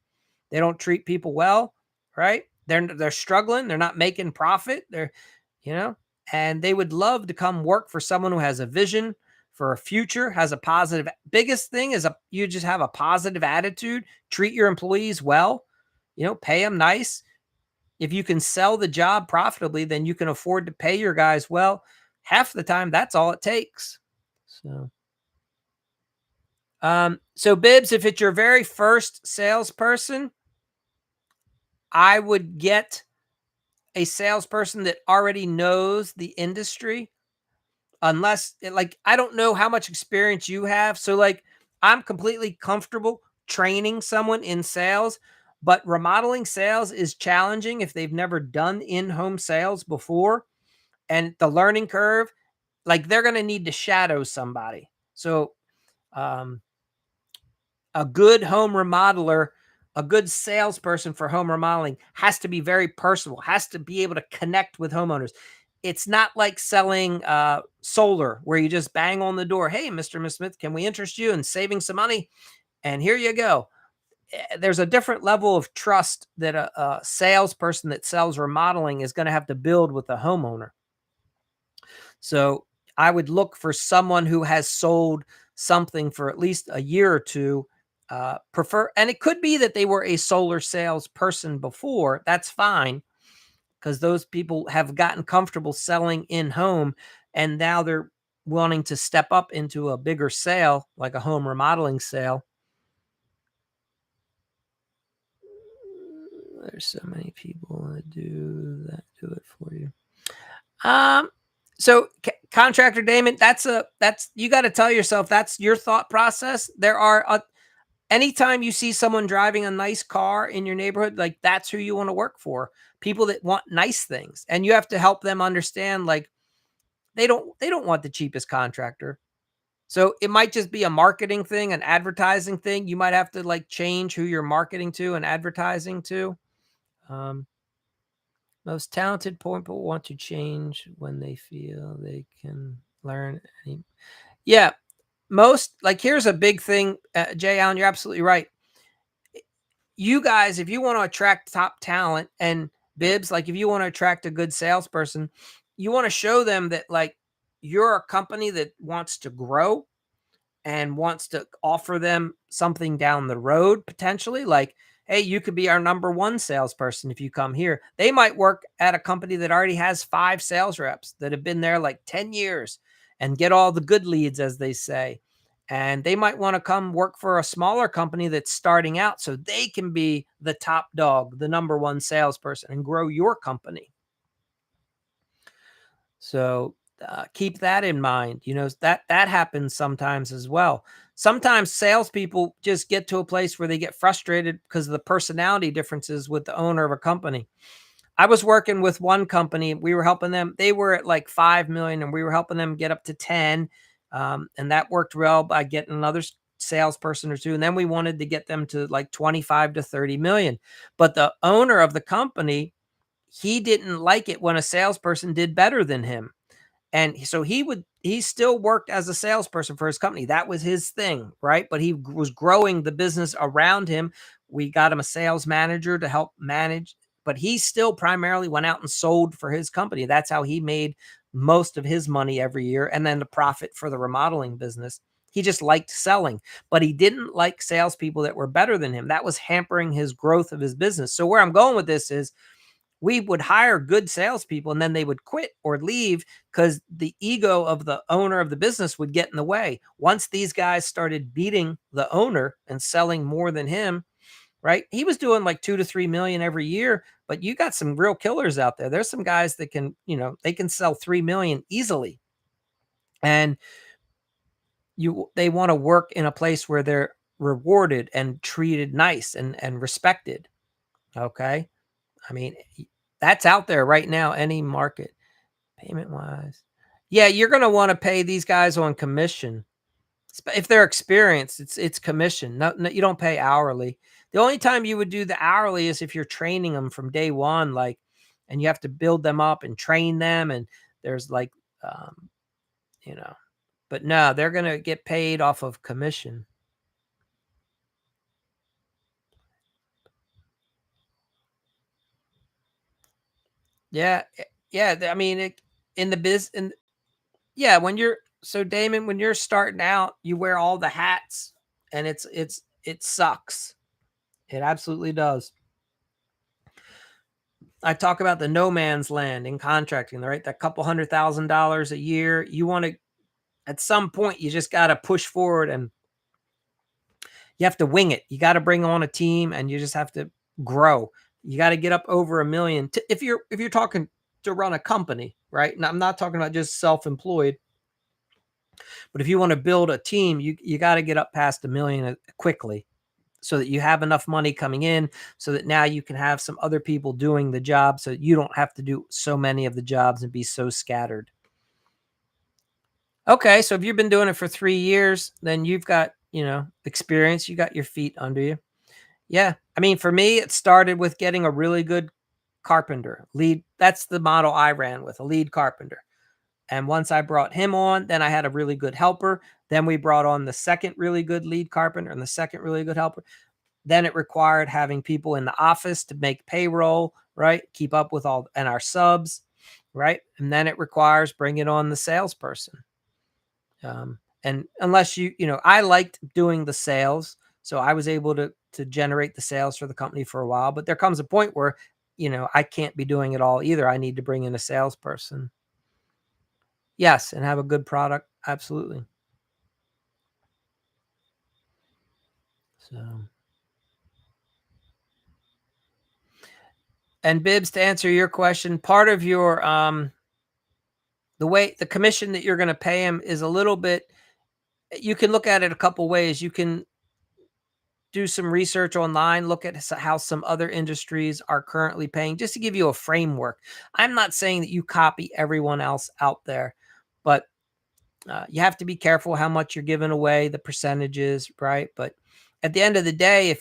They don't treat people well, right? They're struggling, they're not making profit, you know, and they would love to come work for someone who has a vision for a future, has a positive biggest thing is you just have a positive attitude, treat your employees well, pay them nice. If you can sell the job profitably, then you can afford to pay your guys well. Half the time, that's all it takes. So, so Bibbs, if it's your very first salesperson, I would get a salesperson that already knows the industry, unless like I don't know how much experience you have. So like I'm completely comfortable training someone in sales, but remodeling sales is challenging if they've never done in-home sales before, and the learning curve, like they're going to need to shadow somebody. So um a good home remodeler, a good salesperson for home remodeling has to be very personal, has to be able to connect with homeowners. It's not like selling solar where you just bang on the door. Hey, Mr. Miss Smith, can we interest you in saving some money? And here you go. There's a different level of trust that a salesperson that sells remodeling is going to have to build with a homeowner. So I would look for someone who has sold something for at least a year or two. And it could be that they were a solar salesperson before. That's fine, because those people have gotten comfortable selling in home, and now they're wanting to step up into a bigger sale, like a home remodeling sale. There's so many people that do it for you. Um, so contractor Damon, that's you got to tell yourself that's your thought process. There are anytime you see someone driving a nice car in your neighborhood, like that's who you want to work for. People that want nice things, and you have to help them understand like they don't want the cheapest contractor. So it might just be a marketing thing, an advertising thing. You might have to like change who you're marketing to and advertising to. Um, Most talented people want to change when they feel they can learn. Yeah, most like here's a big thing, Jay Allen. You're absolutely right. You guys, if you want to attract top talent, and Bibbs, like if you want to attract a good salesperson, you want to show them that like you're a company that wants to grow and wants to offer them something down the road potentially. Like, hey, you could be our number one salesperson if you come here. They might work at a company that already has 5 sales reps that have been there like 10 years and get all the good leads, as they say. And they might want to come work for a smaller company that's starting out so they can be the top dog, the number one salesperson, and grow your company. So keep that in mind. That happens sometimes as well. Sometimes salespeople just get to a place where they get frustrated because of the personality differences with the owner of a company. I was working with one company. We were helping them. They were at like 5 million, and we were helping them get up to 10. And that worked well by getting another salesperson or two. And then we wanted to get them to like 25 to 30 million. But the owner of the company, he didn't like it when a salesperson did better than him. And so he still worked as a salesperson for his company. That was his thing, right? But he was growing the business around him. We got him a sales manager to help manage, but he still primarily went out and sold for his company. That's how he made most of his money every year. And then the profit for the remodeling business. He just liked selling, but he didn't like salespeople that were better than him. That was hampering his growth of his business. So where I'm going with this is, we would hire good salespeople and then they would quit or leave because the ego of the owner of the business would get in the way. Once these guys started beating the owner and selling more than him, right? He was doing like 2 to 3 million every year, but you got some real killers out there. There's some guys that can, they can sell 3 million easily. And they want to work in a place where they're rewarded and treated nice and respected. Okay. I mean, that's out there right now, any market, payment wise. Yeah, you're going to want to pay these guys on commission. If they're experienced, it's commission. No, you don't pay hourly. The only time you would do the hourly is if you're training them from day one, like, and you have to build them up and train them. And there's like, um, you know, but no, they're going to get paid off of commission. Yeah, yeah. I mean, in the biz, in yeah. When you're so Damon, when you're starting out, you wear all the hats, and it sucks. It absolutely does. I talk about the no man's land in contracting, right? That couple $100,000 a year. You want to, at some point, you just got to push forward and you have to wing it. You got to bring on a team and you just have to grow. You got to get up over 1 million. If you're talking to run a company, right? And I'm not talking about just self-employed, but if you want to build a team, you got to get up past 1 million quickly so that you have enough money coming in so that now you can have some other people doing the job so you don't have to do so many of the jobs and be so scattered. Okay, so if you've been doing it for 3 years, then you've got, experience, you got your feet under you. Yeah. I mean, for me, it started with getting a really good carpenter lead. That's the model I ran with, a lead carpenter. And once I brought him on, then I had a really good helper. Then we brought on the second really good lead carpenter and the second really good helper. Then it required having people in the office to make payroll, right? Keep up with all and our subs, right? And then it requires bringing on the salesperson. And unless I liked doing the sales, so I was able to generate the sales for the company for a while. But there comes a point where, I can't be doing it all either. I need to bring in a salesperson. Yes, and have a good product. Absolutely. So, and Bibbs, to answer your question, part of your the commission that you're going to pay him is a little bit. You can look at it a couple ways. You can do some research online, look at how some other industries are currently paying, just to give you a framework. I'm not saying that you copy everyone else out there, but you have to be careful how much you're giving away, the percentages, right? But at the end of the day,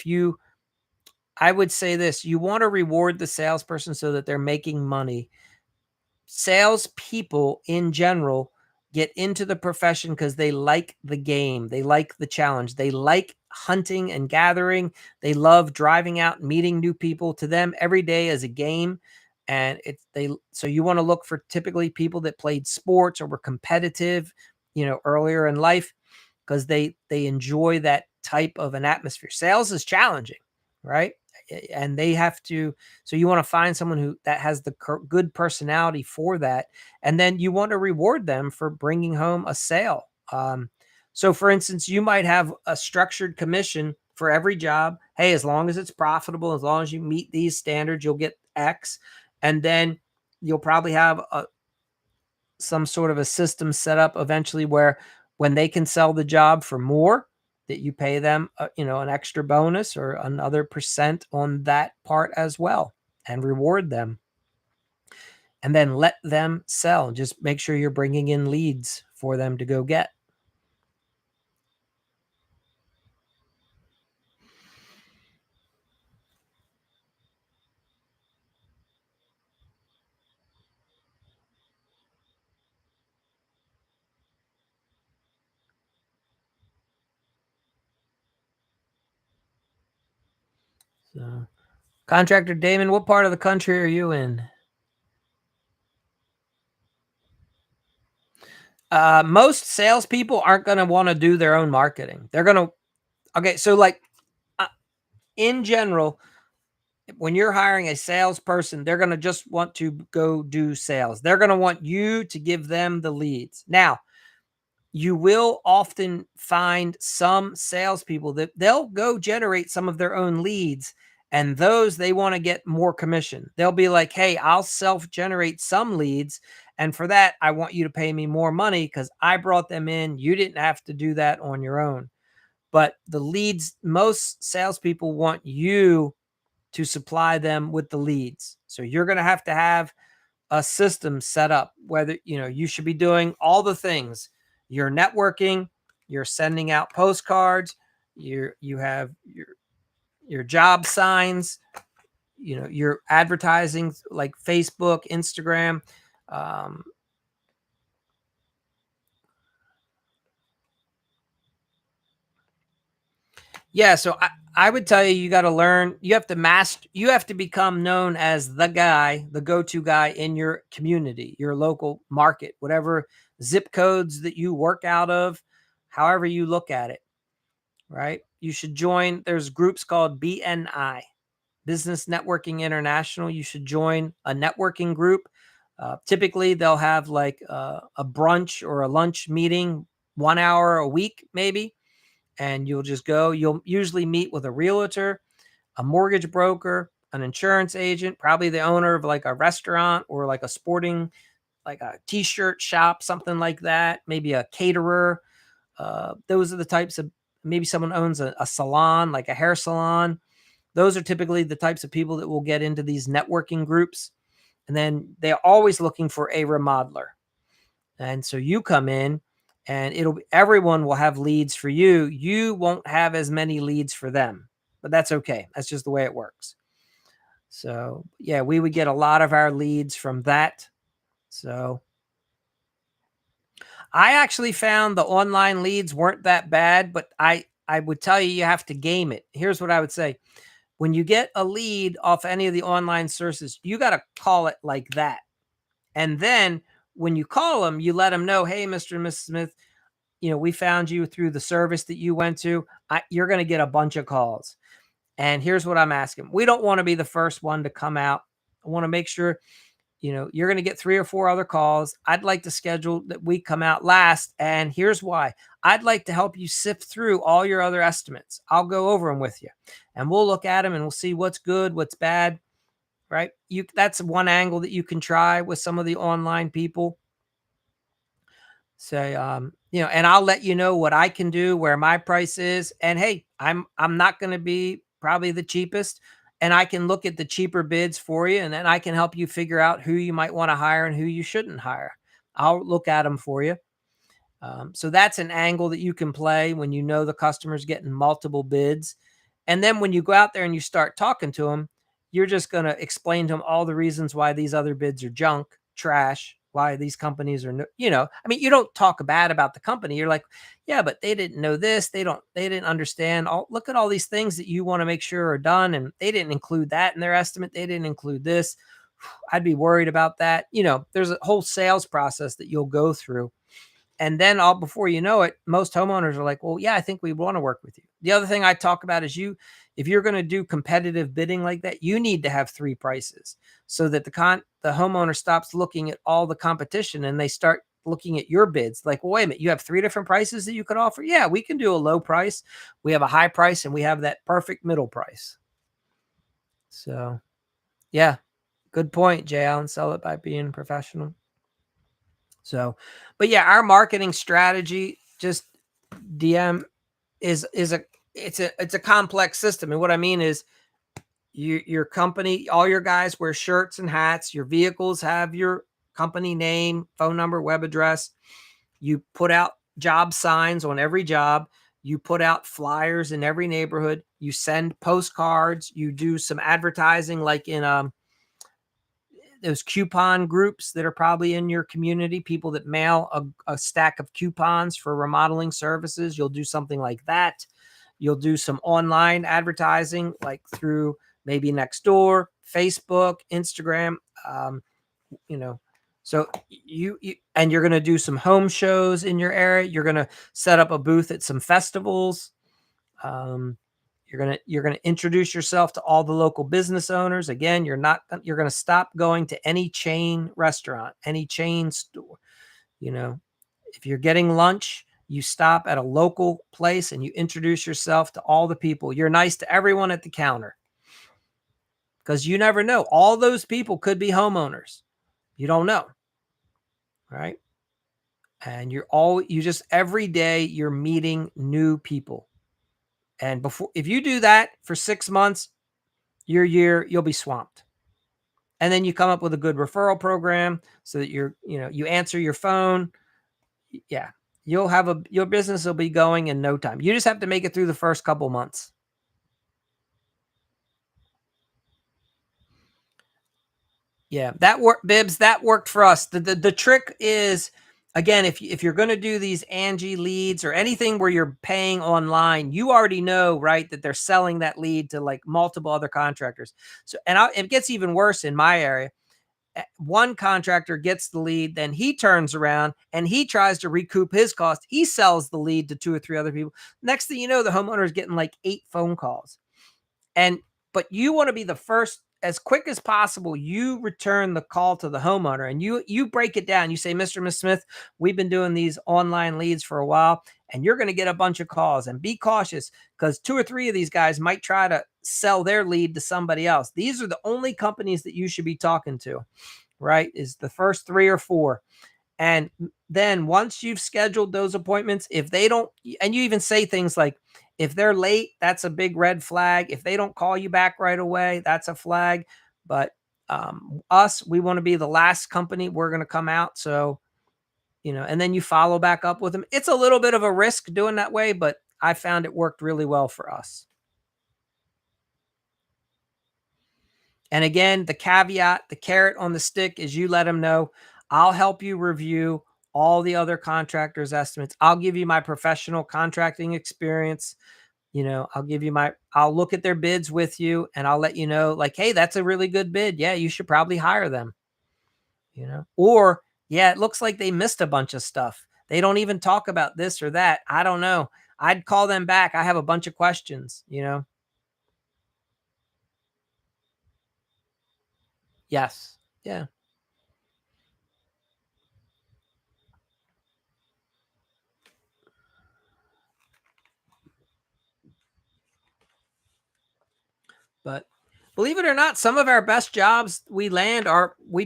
I would say this, you want to reward the salesperson so that they're making money. Salespeople in general get into the profession because they like the game. They like the challenge. They like hunting and gathering. They love driving out and meeting new people. To them, every day is a game. And so you want to look for typically people that played sports or were competitive, earlier in life because they enjoy that type of an atmosphere. Sales is challenging, right? And they have to. So you want to find someone that has the good personality for that, and then you want to reward them for bringing home a sale. So, for instance, you might have a structured commission for every job. Hey, as long as it's profitable, as long as you meet these standards, you'll get X, and then you'll probably have some sort of a system set up eventually where when they can sell the job for more, that you pay them, an extra bonus or another percent on that part as well, and reward them, and then let them sell. Just make sure you're bringing in leads for them to go get. So, contractor Damon, what part of the country are you in? Most salespeople aren't going to want to do their own marketing. They're going to, okay, so like uh, in general, when you're hiring a salesperson, they're going to just want to go do sales. They're going to want you to give them the leads. Now, you will often find some salespeople that they'll go generate some of their own leads, and those they want to get more commission. They'll be like, hey, I'll self generate some leads. And for that, I want you to pay me more money because I brought them in. You didn't have to do that on your own. But the leads, most salespeople want you to supply them with the leads. So you're going to have a system set up, whether, you should be doing all the things. You're networking, you're sending out postcards, you have your job signs, you're advertising like Facebook, Instagram. Um, yeah, so I would tell you, you got to learn, you have to master, you have to become known as the guy, the go-to guy in your community, your local market, whatever zip codes that you work out of, however you look at it, right? You should join, there's groups called BNI, Business Networking International. You should join a networking group. Typically, they'll have like a brunch or a lunch meeting, 1 hour a week, maybe, and you'll just go. You'll usually meet with a realtor, a mortgage broker, an insurance agent, probably the owner of like a restaurant or like a sporting, like a t-shirt shop, something like that, maybe a caterer. Those are the types of, maybe someone owns a salon, like a hair salon. Those are typically the types of people that will get into these networking groups. And then they're always looking for a remodeler. And so you come in and everyone will have leads for you. You won't have as many leads for them, but that's okay. That's just the way it works. So yeah, we would get a lot of our leads from that. So I actually found the online leads weren't that bad, but I would tell you, you have to game it. Here's what I would say. When you get a lead off any of the online sources, you got to call it like that. And then when you call them, you let them know, hey, Mr. and Mrs. Smith, we found you through the service that you went to. You're going to get a bunch of calls. And here's what I'm asking. We don't want to be the first one to come out. I want to make sure, you're going to get 3 or 4 other calls. I'd like to schedule that we come out last. And here's why. I'd like to help you sift through all your other estimates. I'll go over them with you and we'll look at them and we'll see what's good, what's bad, right? That's one angle that you can try with some of the online people. Say, and I'll let you know what I can do, where my price is. And hey, I'm not going to be probably the cheapest, and I can look at the cheaper bids for you, and then I can help you figure out who you might want to hire and who you shouldn't hire. I'll look at them for you. So that's an angle that you can play when you know the customer's getting multiple bids. And then when you go out there and you start talking to them, you're just going to explain to them all the reasons why these other bids are junk, trash, why these companies are, I mean, you don't talk bad about the company. You're like, yeah, but they didn't know this. They didn't understand. Look at all these things that you want to make sure are done. And they didn't include that in their estimate. They didn't include this. I'd be worried about that. There's a whole sales process that you'll go through. And then before you know it, most homeowners are like, well, yeah, I think we want to work with you. The other thing I talk about is if you're going to do competitive bidding like that, you need to have 3 prices so that the homeowner stops looking at all the competition and they start looking at your bids. Like, well, wait a minute, you have 3 different prices that you could offer? Yeah, we can do a low price. We have a high price and we have that perfect middle price. So yeah, good point, Jay Allen. Sell it by being professional. So, but yeah, our marketing strategy, just DM it's a complex system. And what I mean is your company, all your guys wear shirts and hats. Your vehicles have your company name, phone number, web address. You put out job signs on every job. You put out flyers in every neighborhood. You send postcards. You do some advertising like in those coupon groups that are probably in your community, people that mail a stack of coupons for remodeling services. You'll do something like that. You'll do some online advertising, like through maybe Nextdoor, Facebook, Instagram, you know. So and you're going to do some home shows in your area. You're going to set up a booth at some festivals. You're gonna introduce yourself to all the local business owners. Again, you're gonna stop going to any chain restaurant, any chain store. If you're getting lunch, you stop at a local place and you introduce yourself to all the people. You're nice to everyone at the counter because you never know. All those people could be homeowners. You don't know, right? And you just every day you're meeting new people. And if you do that for 6 months, your year, you'll be swamped. And then you come up with a good referral program so that you answer your phone. Yeah. Your business will be going in no time. You just have to make it through the first couple months. Yeah, that worked, Bibbs. That worked for us. The trick is, Again, if you're going to do these Angie leads or anything where you're paying online, you already know, right, that they're selling that lead to like multiple other contractors. So, and it gets even worse in my area. One contractor gets the lead, then he turns around and he tries to recoup his cost. He sells the lead to two or three other people. Next thing you know, the homeowner is getting like 8 phone calls. And but you want to be the first, as quick as possible. You return the call to the homeowner and you break it down. You say, Mr. and Miss Smith, we've been doing these online leads for a while, and you're going to get a bunch of calls, and be cautious because two or three of these guys might try to sell their lead to somebody else. These are the only companies that you should be talking to, right? Is the first three or four. And then once you've scheduled those appointments, if they don't, and you even say things like, if they're late, that's a big red flag. If they don't call you back right away, that's a flag. But we want to be the last company. We're going to come out. So, and then you follow back up with them. It's a little bit of a risk doing that way, but I found it worked really well for us. And again, the caveat, the carrot on the stick is you let them know, I'll help you review all the other contractors' estimates. I'll give you my professional contracting experience. I'll look at their bids with you and I'll let you know, like, hey, that's a really good bid. Yeah, you should probably hire them, or yeah, it looks like they missed a bunch of stuff. They don't even talk about this or that. I don't know. I'd call them back. I have a bunch of questions. Yes. Yeah. But believe it or not, some of our best jobs we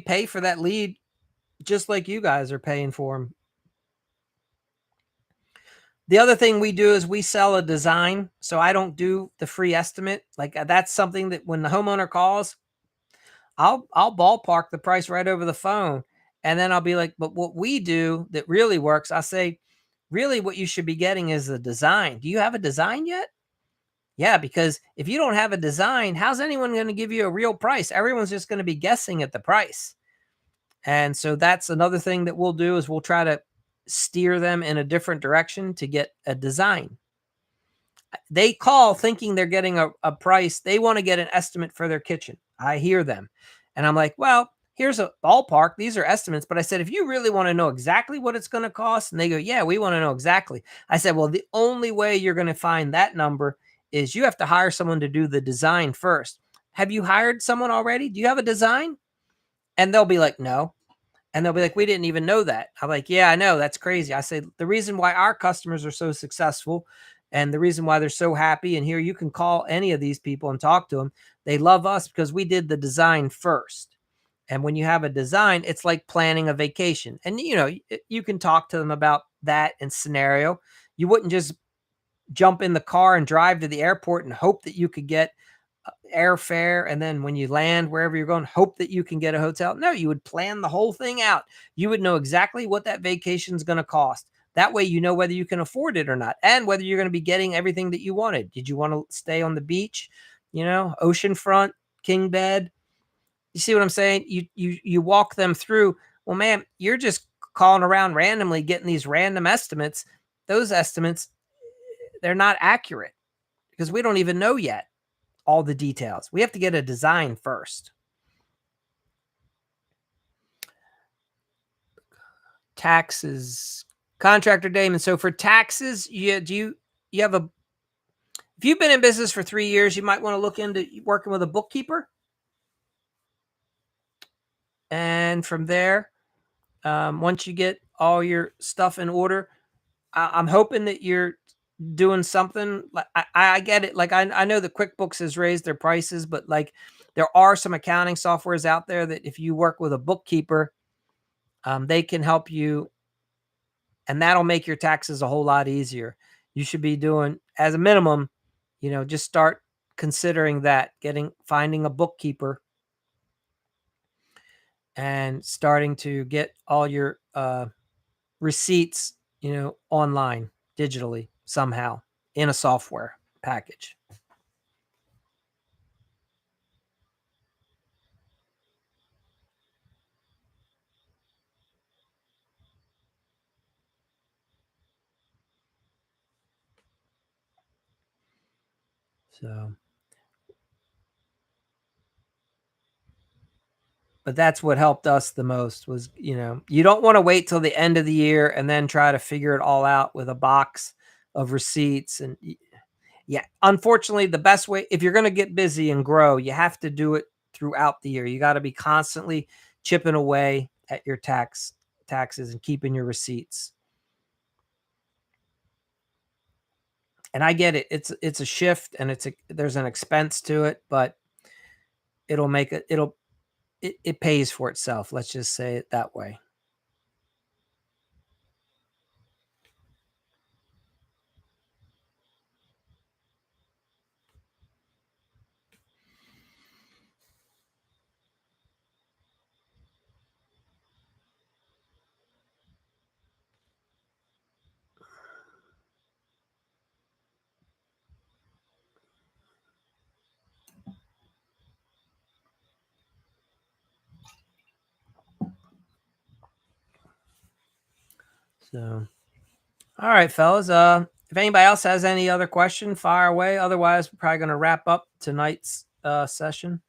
pay for that lead just like you guys are paying for them. The other thing we do is we sell a design. So I don't do the free estimate. Like that's something that when the homeowner calls, I'll ballpark the price right over the phone. And then I'll be like, but what we do that really works, I say, really what you should be getting is a design. Do you have a design yet? Yeah, because if you don't have a design, how's anyone going to give you a real price? Everyone's just going to be guessing at the price. And so that's another thing that we'll do is we'll try to steer them in a different direction to get a design. They call thinking they're getting a price. They want to get an estimate for their kitchen. I hear them. And I'm like, well, here's a ballpark. These are estimates. But I said, if you really want to know exactly what it's going to cost, and they go, yeah, we want to know exactly. I said, well, the only way you're going to find that number is you have to hire someone to do the design first. Have you hired someone already? Do you have a design? And they'll be like, no. And they'll be like, we didn't even know that. I'm like, yeah, I know. That's crazy. I say, the reason why our customers are so successful and the reason why they're so happy, and here you can call any of these people and talk to them. They love us because we did the design first. And when you have a design, it's like planning a vacation. And, you can talk to them about that and scenario. You wouldn't just jump in the car and drive to the airport and hope that you could get airfare, and then when you land wherever you're going, hope that you can get a hotel. No, you would plan the whole thing out. You would know exactly what that vacation is going to cost. That way you know whether you can afford it or not, and whether you're going to be getting everything that you wanted. Did you want to stay on the beach, oceanfront, king bed? You see what I'm saying? You walk them through. Well, man, you're just calling around randomly getting these random estimates. Those estimates, they're not accurate because we don't even know yet all the details. We have to get a design first. Taxes, contractor Damon. So for taxes, you have a if you've been in business for 3 years, you might want to look into working with a bookkeeper, and from there, once you get all your stuff in order, I'm hoping that you're doing something. Like I get it. Like I know the QuickBooks has raised their prices, but like there are some accounting softwares out there that if you work with a bookkeeper, they can help you, and that'll make your taxes a whole lot easier. You should be doing, as a minimum, just start considering that, finding a bookkeeper and starting to get all your receipts, online, digitally, somehow in a software package. So, but that's what helped us the most was, you don't want to wait till the end of the year and then try to figure it all out with a box of receipts. And yeah, unfortunately, the best way, if you're going to get busy and grow, you have to do it throughout the year. You got to be constantly chipping away at your taxes and keeping your receipts. And I get it. It's a shift and there's an expense to it, but it'll make it it'll it pays for itself. Let's just say it that way. So, all right, fellas. If anybody else has any other question, fire away. Otherwise, we're probably going to wrap up tonight's session.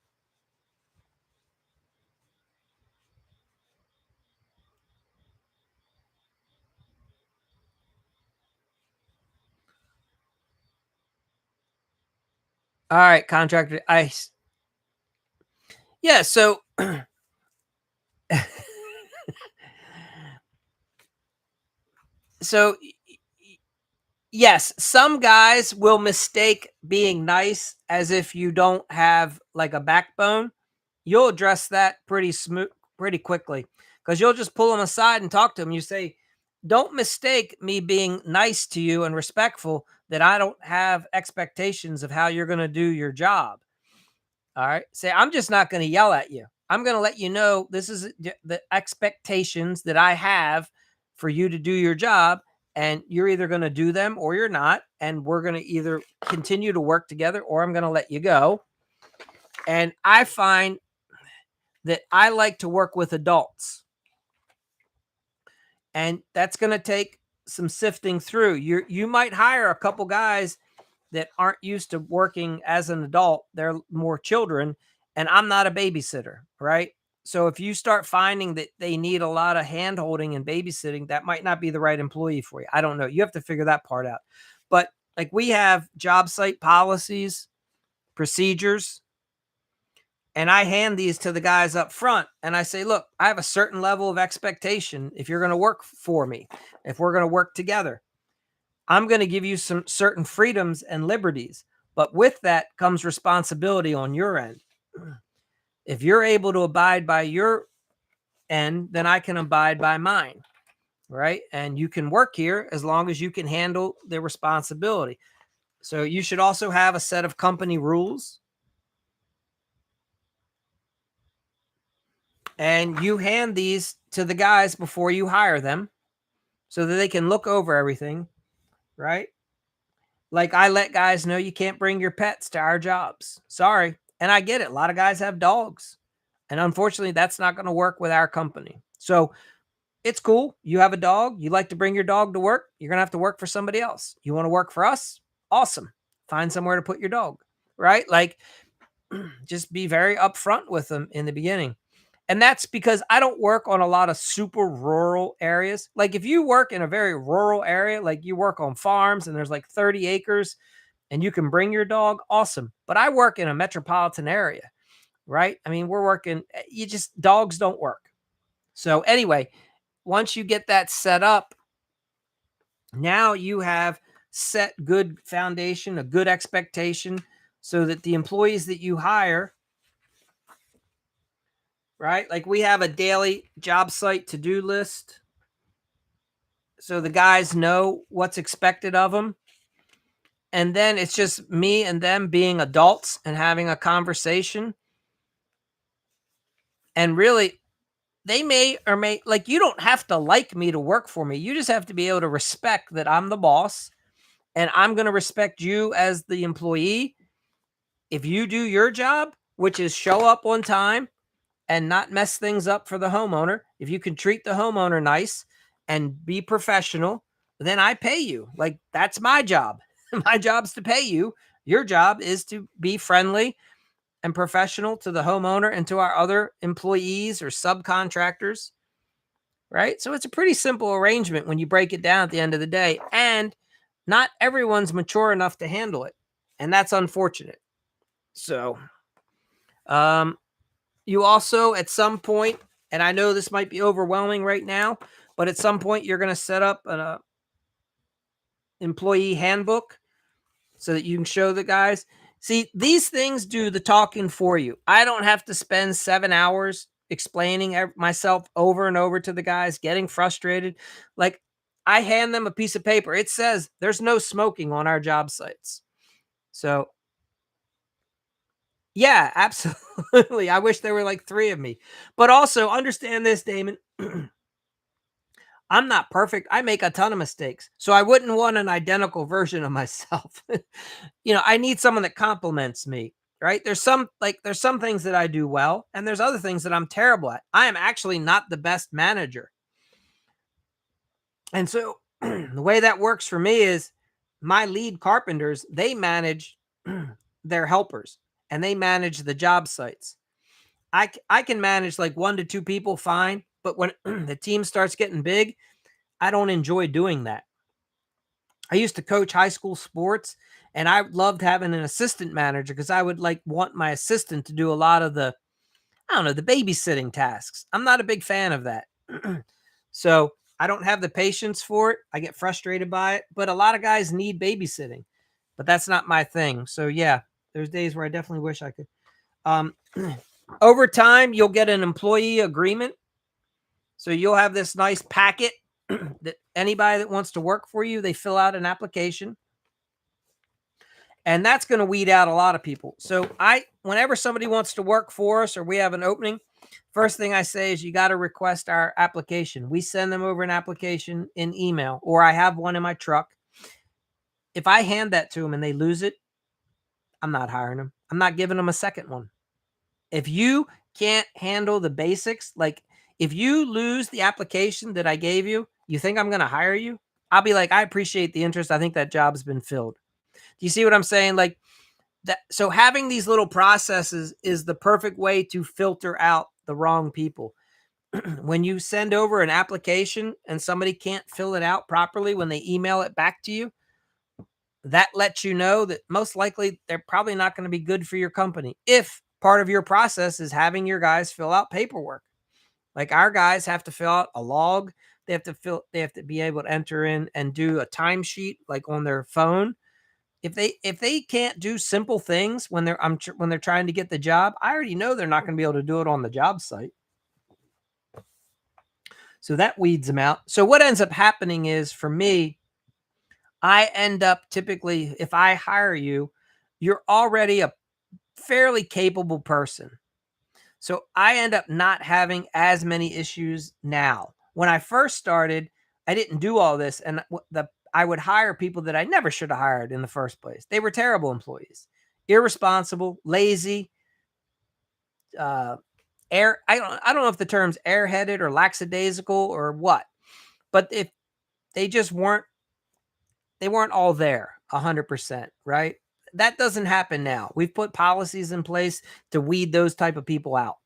All right, contractor. Yeah. So, so yes, some guys will mistake being nice as if you don't have like a backbone. You'll address that pretty quickly because you'll just pull them aside and talk to them. You say, "Don't mistake me being nice to you and respectful that I don't have expectations of how you're going to do your job." All right. Say, I'm just not going to yell at you. I'm going to let you know this is the expectations that I have for you to do your job. And you're either going to do them or you're not. And we're going to either continue to work together or I'm going to let you go. And I find that I like to work with adults. And that's going to take some sifting through. You might hire a couple guys that aren't used to working as an adult. They're more children, and I'm not a babysitter, right? So if you start finding that they need a lot of hand holding and babysitting, that might not be the right employee for you. I don't know. You have to figure that part out. But like we have job site policies, procedures, and I hand these to the guys up front and I say, look, I have a certain level of expectation if you're going to work for me, if we're going to work together. I'm going to give you some certain freedoms and liberties, but with that comes responsibility on your end. If you're able to abide by your end, then I can abide by mine, right? And you can work here as long as you can handle the responsibility. So you should also have a set of company rules, and you hand these to the guys before you hire them so that they can look over everything, right? Like I let guys know you can't bring your pets to our jobs. Sorry. And I get it. A lot of guys have dogs. And unfortunately, that's not going to work with our company. So it's cool. You have a dog. You like to bring your dog to work. You're going to have to work for somebody else. You want to work for us? Awesome. Find somewhere to put your dog, right? Like just be very upfront with them in the beginning. And that's because I don't work on a lot of super rural areas. Like if you work in a very rural area, like you work on farms and there's like 30 acres and you can bring your dog, awesome. But I work in a metropolitan area, right? I mean, we're working, dogs don't work. So anyway, once you get that set up, now you have set good foundation, a good expectation so that the employees that you hire, right? Like we have a daily job site to-do list. So the guys know what's expected of them. And then it's just me and them being adults and having a conversation. And really, they may or may, like, you don't have to like me to work for me. You just have to be able to respect that I'm the boss and I'm going to respect you as the employee. If you do your job, which is show up on time and not mess things up for the homeowner, if you can treat the homeowner nice and be professional, then I pay you. Like that's my job. My job's to pay you, Your job is to be friendly and professional to the homeowner and to our other employees or subcontractors, right? So it's a pretty simple arrangement when you break it down at the end of the day. And not everyone's mature enough to handle it. And that's unfortunate. So, um, you also, at some point, and I know this might be overwhelming right now, but at some point, you're going to set up an employee handbook so that you can show the guys. See, these things do the talking for you. I don't have to spend 7 hours explaining myself over and over to the guys, getting frustrated. Like, I hand them a piece of paper. It says there's no smoking on our job sites. So, yeah, absolutely. I wish there were like three of me. But also understand this, Damon. I'm not perfect. I make a ton of mistakes. So I wouldn't want an identical version of myself. I need someone that compliments me, right? There's some things that I do well, and there's other things that I'm terrible at. I am actually not the best manager. And so the way that works for me is my lead carpenters, they manage their helpers and they manage the job sites. I can manage like 1 to 2 people fine, but when the team starts getting big, I don't enjoy doing that. I used to coach high school sports, and I loved having an assistant manager because I would like want my assistant to do a lot of the, I don't know, the babysitting tasks. I'm not a big fan of that. So I don't have the patience for it. I get frustrated by it, but a lot of guys need babysitting, but that's not my thing. So yeah, there's days where I definitely wish I could. Um, over time, you'll get an employee agreement. So you'll have this nice packet that anybody that wants to work for you, they fill out an application. And that's going to weed out a lot of people. So whenever somebody wants to work for us or we have an opening, first thing I say is you got to request our application. We send them over an application in email, or I have one in my truck. If I hand that to them and they lose it, I'm not hiring them. I'm not giving them a second one. If you can't handle the basics, like if you lose the application that I gave you, you think I'm going to hire you? I'll be like, I appreciate the interest. I think that job's been filled. Do you see what I'm saying? Like that. So having these little processes is the perfect way to filter out the wrong people. When you send over an application and somebody can't fill it out properly when they email it back to you, that lets you know that most likely they're probably not going to be good for your company. If part of your process is having your guys fill out paperwork, like our guys have to fill out a log, they have to be able to enter in and do a timesheet like on their phone. If they can't do simple things when they're trying to get the job, I already know they're not going to be able to do it on the job site. So that weeds them out. So what ends up happening is, for me, I end up typically, if I hire you, you're already a fairly capable person. So I end up not having as many issues now. When I first started, I didn't do all this, and I would hire people that I never should have hired in the first place. They were terrible employees, irresponsible, lazy, uh, I don't know if the term's airheaded or lackadaisical or what, but if they just weren't they weren't all there 100%, right? That doesn't happen now. We've put policies in place to weed those type of people out.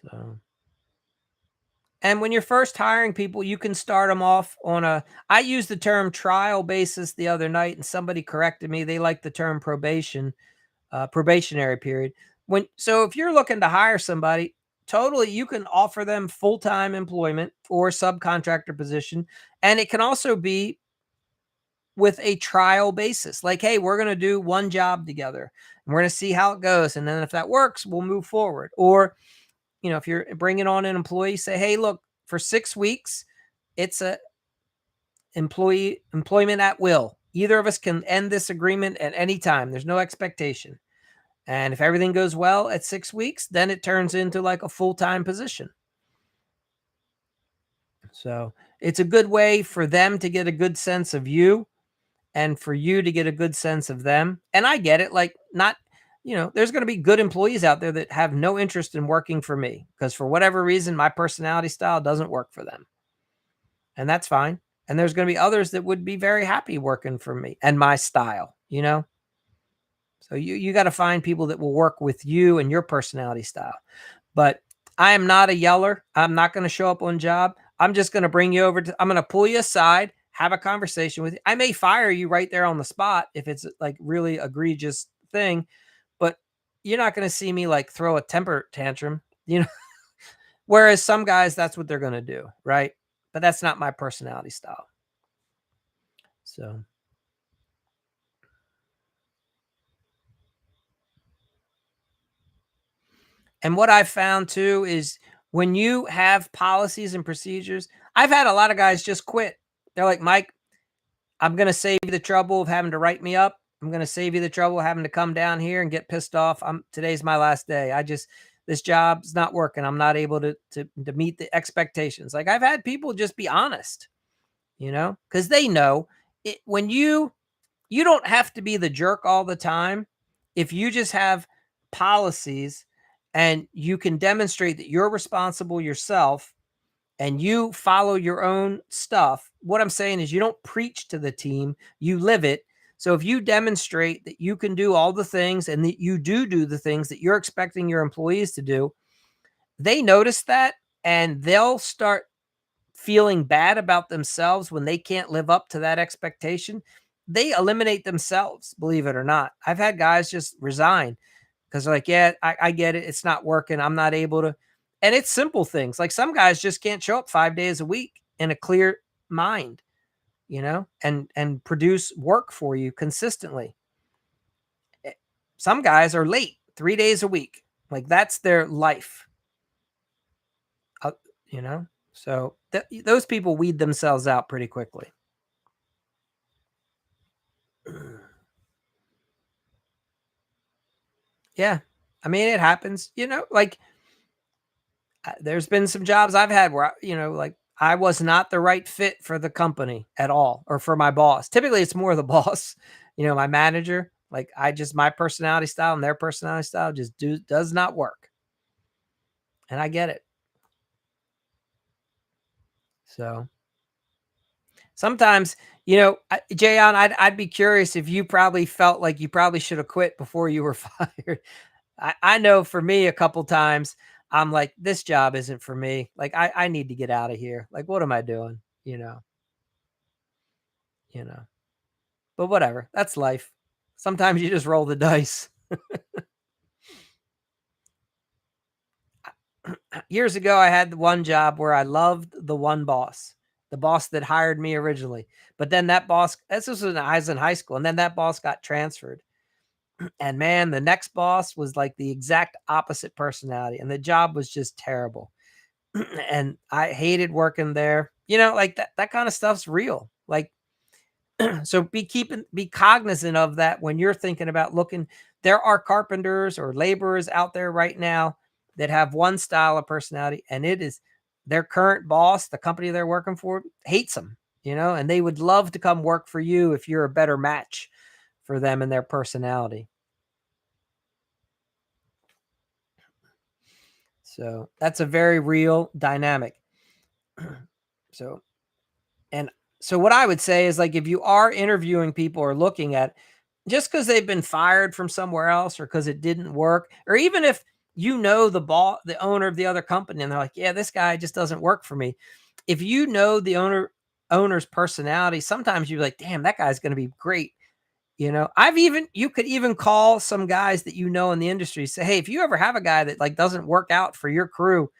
So, and when you're first hiring people, you can start them off on I used the term trial basis the other night, and somebody corrected me. They like the term probationary period. So if you're looking to hire somebody, totally, you can offer them full-time employment or subcontractor position. And it can also be with a trial basis. Like, hey, we're going to do one job together and we're going to see how it goes. And then if that works, we'll move forward. Or, if you're bringing on an employee, say, hey, look, for 6 weeks, it's a employment at will. Either of us can end this agreement at any time. There's no expectation. And if everything goes well at 6 weeks, then it turns into like a full-time position. So it's a good way for them to get a good sense of you and for you to get a good sense of them. And I get it. Like, not there's going to be good employees out there that have no interest in working for me because for whatever reason, my personality style doesn't work for them. And that's fine. And there's going to be others that would be very happy working for me and my style. So you got to find people that will work with you and your personality style. But I am not a yeller. I'm not going to show up on job. I'm just going to bring you over I'm going to pull you aside, have a conversation with you. I may fire you right there on the spot if it's like really egregious thing, but you're not going to see me like throw a temper tantrum. Whereas some guys, that's what they're going to do, right? But that's not my personality style. So, and what I've found too is when you have policies and procedures, I've had a lot of guys just quit. They're like, Mike, I'm going to save you the trouble of having to write me up. I'm going to save you the trouble of having to come down here and get pissed off. Today's my last day. This job's not working. I'm not able to meet the expectations. Like I've had people just be honest, because they know it when you don't have to be the jerk all the time. If you just have policies and you can demonstrate that you're responsible yourself and you follow your own stuff, what I'm saying is you don't preach to the team, you live it. So if you demonstrate that you can do all the things and that you do the things that you're expecting your employees to do, they notice that and they'll start feeling bad about themselves when they can't live up to that expectation. They eliminate themselves, believe it or not. I've had guys just resign because they're like, yeah, I get it. It's not working. I'm not able to. And it's simple things. Like some guys just can't show up 5 days a week in a clear mind, and produce work for you consistently. Some guys are late 3 days a week. Like that's their life. Uh, you know, so those people weed themselves out pretty quickly. Yeah. I mean, it happens, like there's been some jobs I've had where, like I was not the right fit for the company at all or for my boss. Typically, it's more the boss, my manager. Like my personality style and their personality style just does not work. And I get it. So sometimes, Jayon, I'd be curious if you probably felt like you probably should have quit before you were fired. I know for me a couple times I'm like, this job isn't for me. Like I need to get out of here. Like, what am I doing? You know, but whatever. That's life. Sometimes you just roll the dice. Years ago, I had one job where I loved the one boss, the boss that hired me originally. But then that boss, this was when I was in high school, and then that boss got transferred. And man, the next boss was like the exact opposite personality, and the job was just terrible. And I hated working there. Like that kind of stuff's real. Like, so be cognizant of that when you're thinking about looking. There are carpenters or laborers out there right now that have one style of personality, and it is their current boss, the company they're working for, hates them, and they would love to come work for you if you're a better match for them and their personality. So that's a very real dynamic. So, and so what I would say is like, if you are interviewing people or looking at just because they've been fired from somewhere else or because it didn't work, or even if the owner of the other company, and they're like, yeah, this guy just doesn't work for me. If you know the owner's personality, sometimes you're like, damn, that guy's going to be great. You could even call some guys that in the industry, say, hey, if you ever have a guy that like doesn't work out for your crew,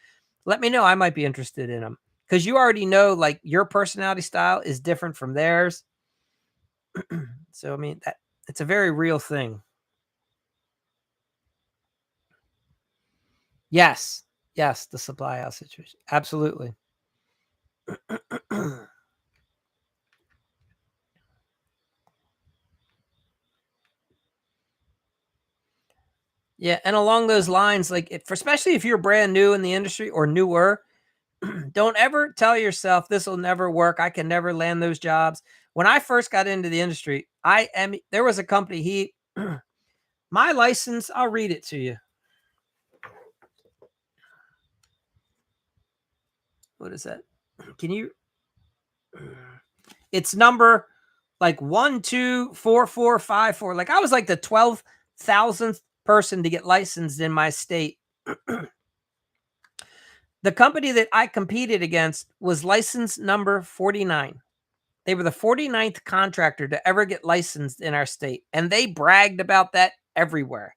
let me know. I might be interested in him because you already know like your personality style is different from theirs. So I mean it's a very real thing. Yes. Yes, the supply house situation. Absolutely. Yeah, and along those lines, like especially if you're brand new in the industry or newer, don't ever tell yourself this will never work. I can never land those jobs. When I first got into the industry, there was a company My license, I'll read it to you. What is that? Can you? It's number like 124454. Like I was like the 12,000th person to get licensed in my state. The company that I competed against was license number 49. They were the 49th contractor to ever get licensed in our state. And they bragged about that everywhere.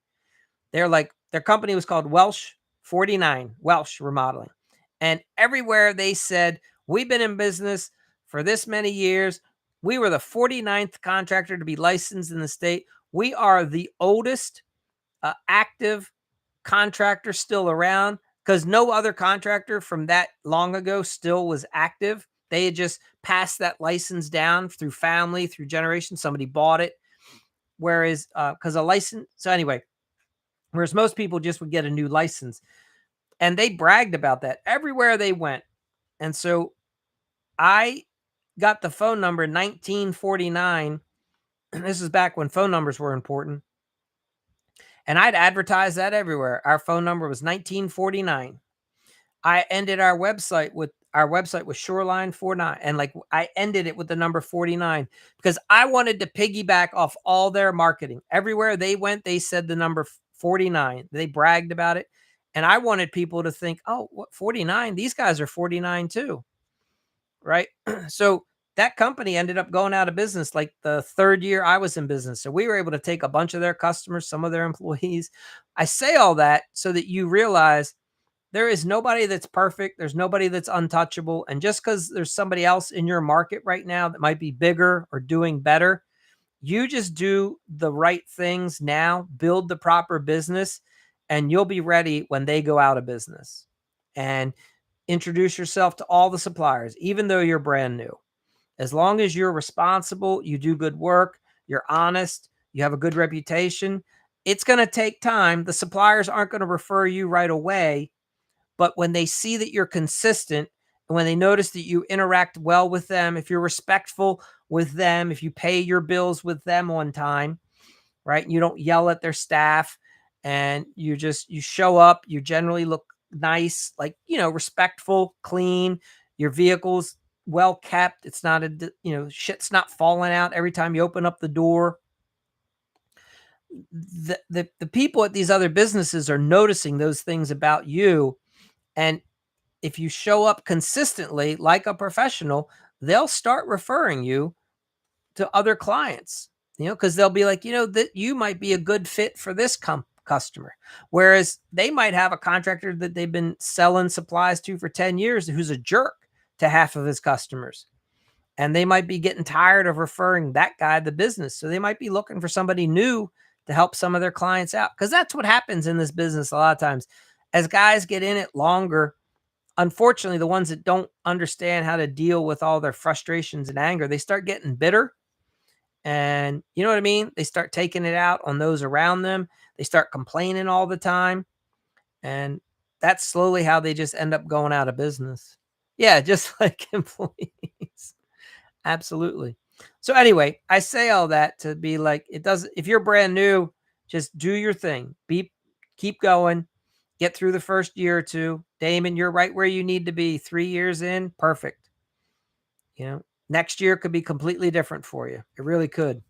They're like, their company was called Welsh 49, Welsh Remodeling. And everywhere they said, we've been in business for this many years. We were the 49th contractor to be licensed in the state. We are the oldest active contractor still around because no other contractor from that long ago still was active. They had just passed that license down through family, through generations. Somebody bought it. Whereas, because a license, so anyway, whereas most people just would get a new license. And they bragged about that everywhere they went. And so I got the phone number 1949. This is back when phone numbers were important. And I'd advertise that everywhere. Our phone number was 1949. I ended our website with Shoreline 49. And like I ended it with the number 49 because I wanted to piggyback off all their marketing. Everywhere they went, they said the number 49. They bragged about it. And I wanted people to think, oh, what 49? These guys are 49 too. Right. So that company ended up going out of business like the third year I was in business. So we were able to take a bunch of their customers, some of their employees. I say all that so that you realize there is nobody that's perfect. There's nobody that's untouchable. And just because there's somebody else in your market right now that might be bigger or doing better, you just do the right things now, build the proper business, and you'll be ready when they go out of business. And introduce yourself to all the suppliers, even though you're brand new. As long as you're responsible, you do good work, you're honest, you have a good reputation, it's going to take time. The suppliers aren't going to refer you right away. But when they see that you're consistent and when they notice that you interact well with them, if you're respectful with them, if you pay your bills with them on time, right? You don't yell at their staff and you show up, you generally look nice, like, respectful, clean, your vehicle's well kept. It's not shit's not falling out every time you open up the door. The people at these other businesses are noticing those things about you. And if you show up consistently like a professional, they'll start referring you to other clients, because they'll be like, that you might be a good fit for this customer. Whereas they might have a contractor that they've been selling supplies to for 10 years who's a jerk to half of his customers. And they might be getting tired of referring that guy the business. So they might be looking for somebody new to help some of their clients out. Because that's what happens in this business a lot of times. As guys get in it longer, unfortunately, the ones that don't understand how to deal with all their frustrations and anger, they start getting bitter. And you know what I mean? They start taking it out on those around them. They start complaining all the time. And that's slowly how they just end up going out of business. Yeah, just like employees. Absolutely. So anyway, I say all that to be like, it doesn't, if you're brand new, just do your thing. Keep going. Get through the first year or two. Damon, you're right where you need to be. 3 years in, perfect. Next year could be completely different for you. It really could.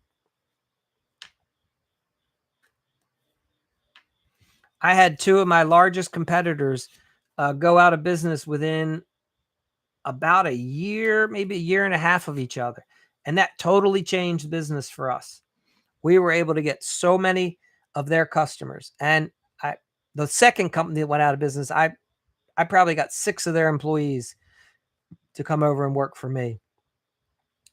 I had two of my largest competitors go out of business within about a year, maybe a year and a half of each other. And that totally changed business for us. We were able to get so many of their customers. And the second company that went out of business, I probably got 6 of their employees to come over and work for me.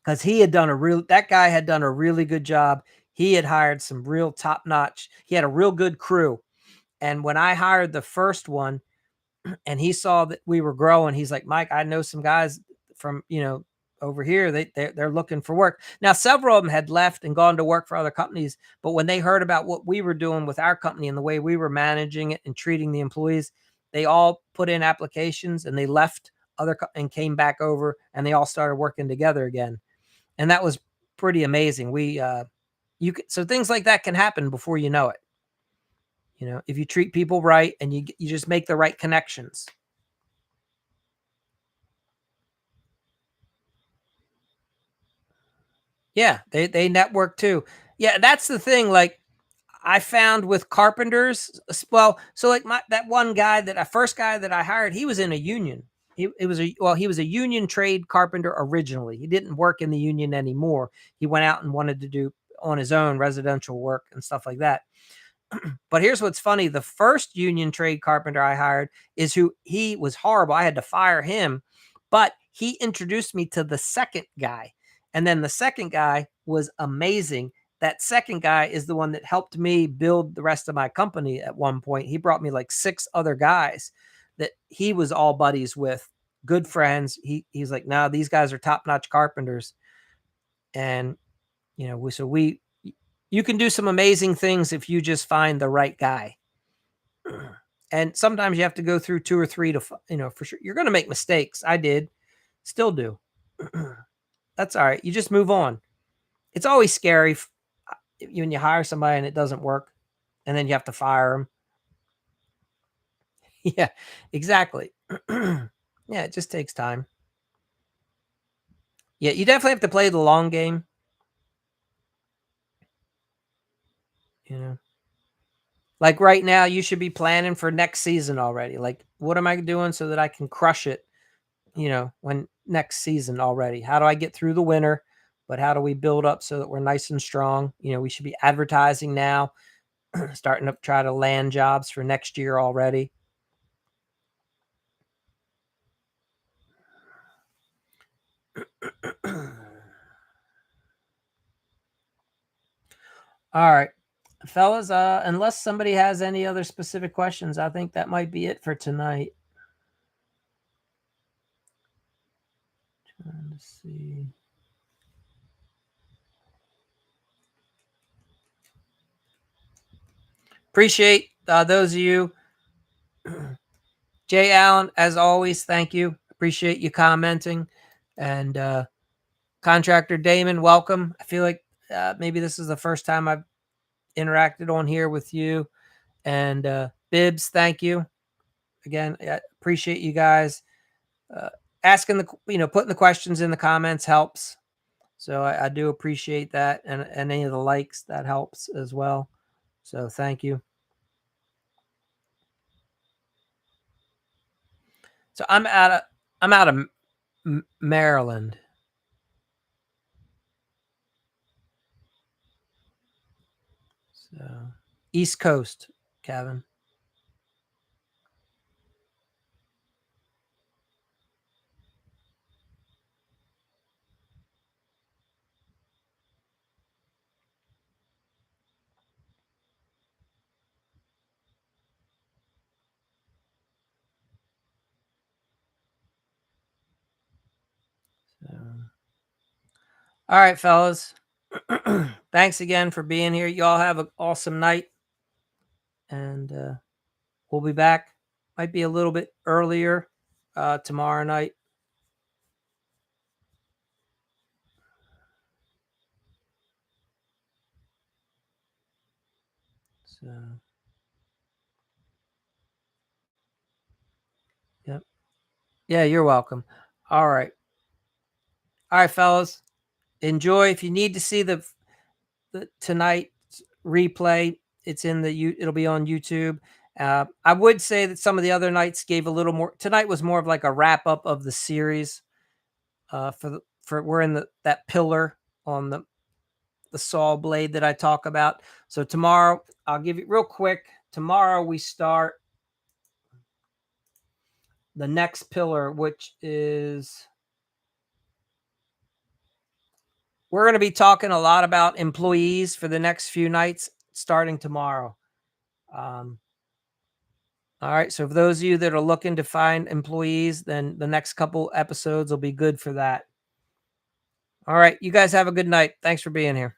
Because that guy had done a really good job. He had hired some real top notch. He had a real good crew. And when I hired the first one and he saw that we were growing, he's like, Mike, I know some guys from, over here. They're looking for work. Now, several of them had left and gone to work for other companies. But when they heard about what we were doing with our company and the way we were managing it and treating the employees, they all put in applications and they left and came back over and they all started working together again. And that was pretty amazing. So things like that can happen before you know it. if you treat people right and you just make the right connections. Yeah, they network too. Yeah, that's the thing. Like I found with carpenters, well, so like that one guy that I first guy that I hired, he was in a union. He was a union trade carpenter originally. He didn't work in the union anymore. He went out and wanted to do on his own residential work and stuff like that. But here's what's funny. The first union trade carpenter I hired is who he was horrible. I had to fire him, but he introduced me to the second guy. And then the second guy was amazing. That second guy is the one that helped me build the rest of my company at one point. He brought me like 6 other guys that he was all buddies with, good friends. He's like, no, these guys are top-notch carpenters. And you can do some amazing things if you just find the right guy. And sometimes you have to go through 2 or 3 to, for sure. You're going to make mistakes. I did, still do. That's all right. You just move on. It's always scary when you hire somebody and it doesn't work and then you have to fire them. Yeah, exactly. Yeah, it just takes time. Yeah, you definitely have to play the long game. You know, like right now, you should be planning for next season already. Like, what am I doing so that I can crush it? When next season already. How do I get through the winter? But how do we build up so that we're nice and strong? We should be advertising now, starting to try to land jobs for next year already. All right, fellas, unless somebody has any other specific questions, I think that might be it for tonight. Trying to see. Appreciate those of you. Jay Allen, as always, thank you. Appreciate you commenting. And Contractor Damon, welcome. I feel like maybe this is the first time I've interacted on here with you. And Bibbs, thank you again. I appreciate you guys asking putting the questions in the comments helps. So I do appreciate that, and any of the likes that helps as well. So thank you. So I'm out of Maryland. So East Coast, Kevin. So, all right, fellas. Thanks again for being here. Y'all have an awesome night. And we'll be back. Might be a little bit earlier tomorrow night. So, yep. Yeah, you're welcome. All right. All right, fellas. Enjoy. If you need to see the tonight replay, it's in it'll be on YouTube. I would say that some of the other nights gave a little more. Tonight was more of like a wrap up of the series. For we're in that pillar on the saw blade that I talk about. So tomorrow, I'll give you real quick. Tomorrow we start the next pillar, which is we're going to be talking a lot about employees for the next few nights starting tomorrow. All right. So for those of you that are looking to find employees, then the next couple episodes will be good for that. All right. You guys have a good night. Thanks for being here.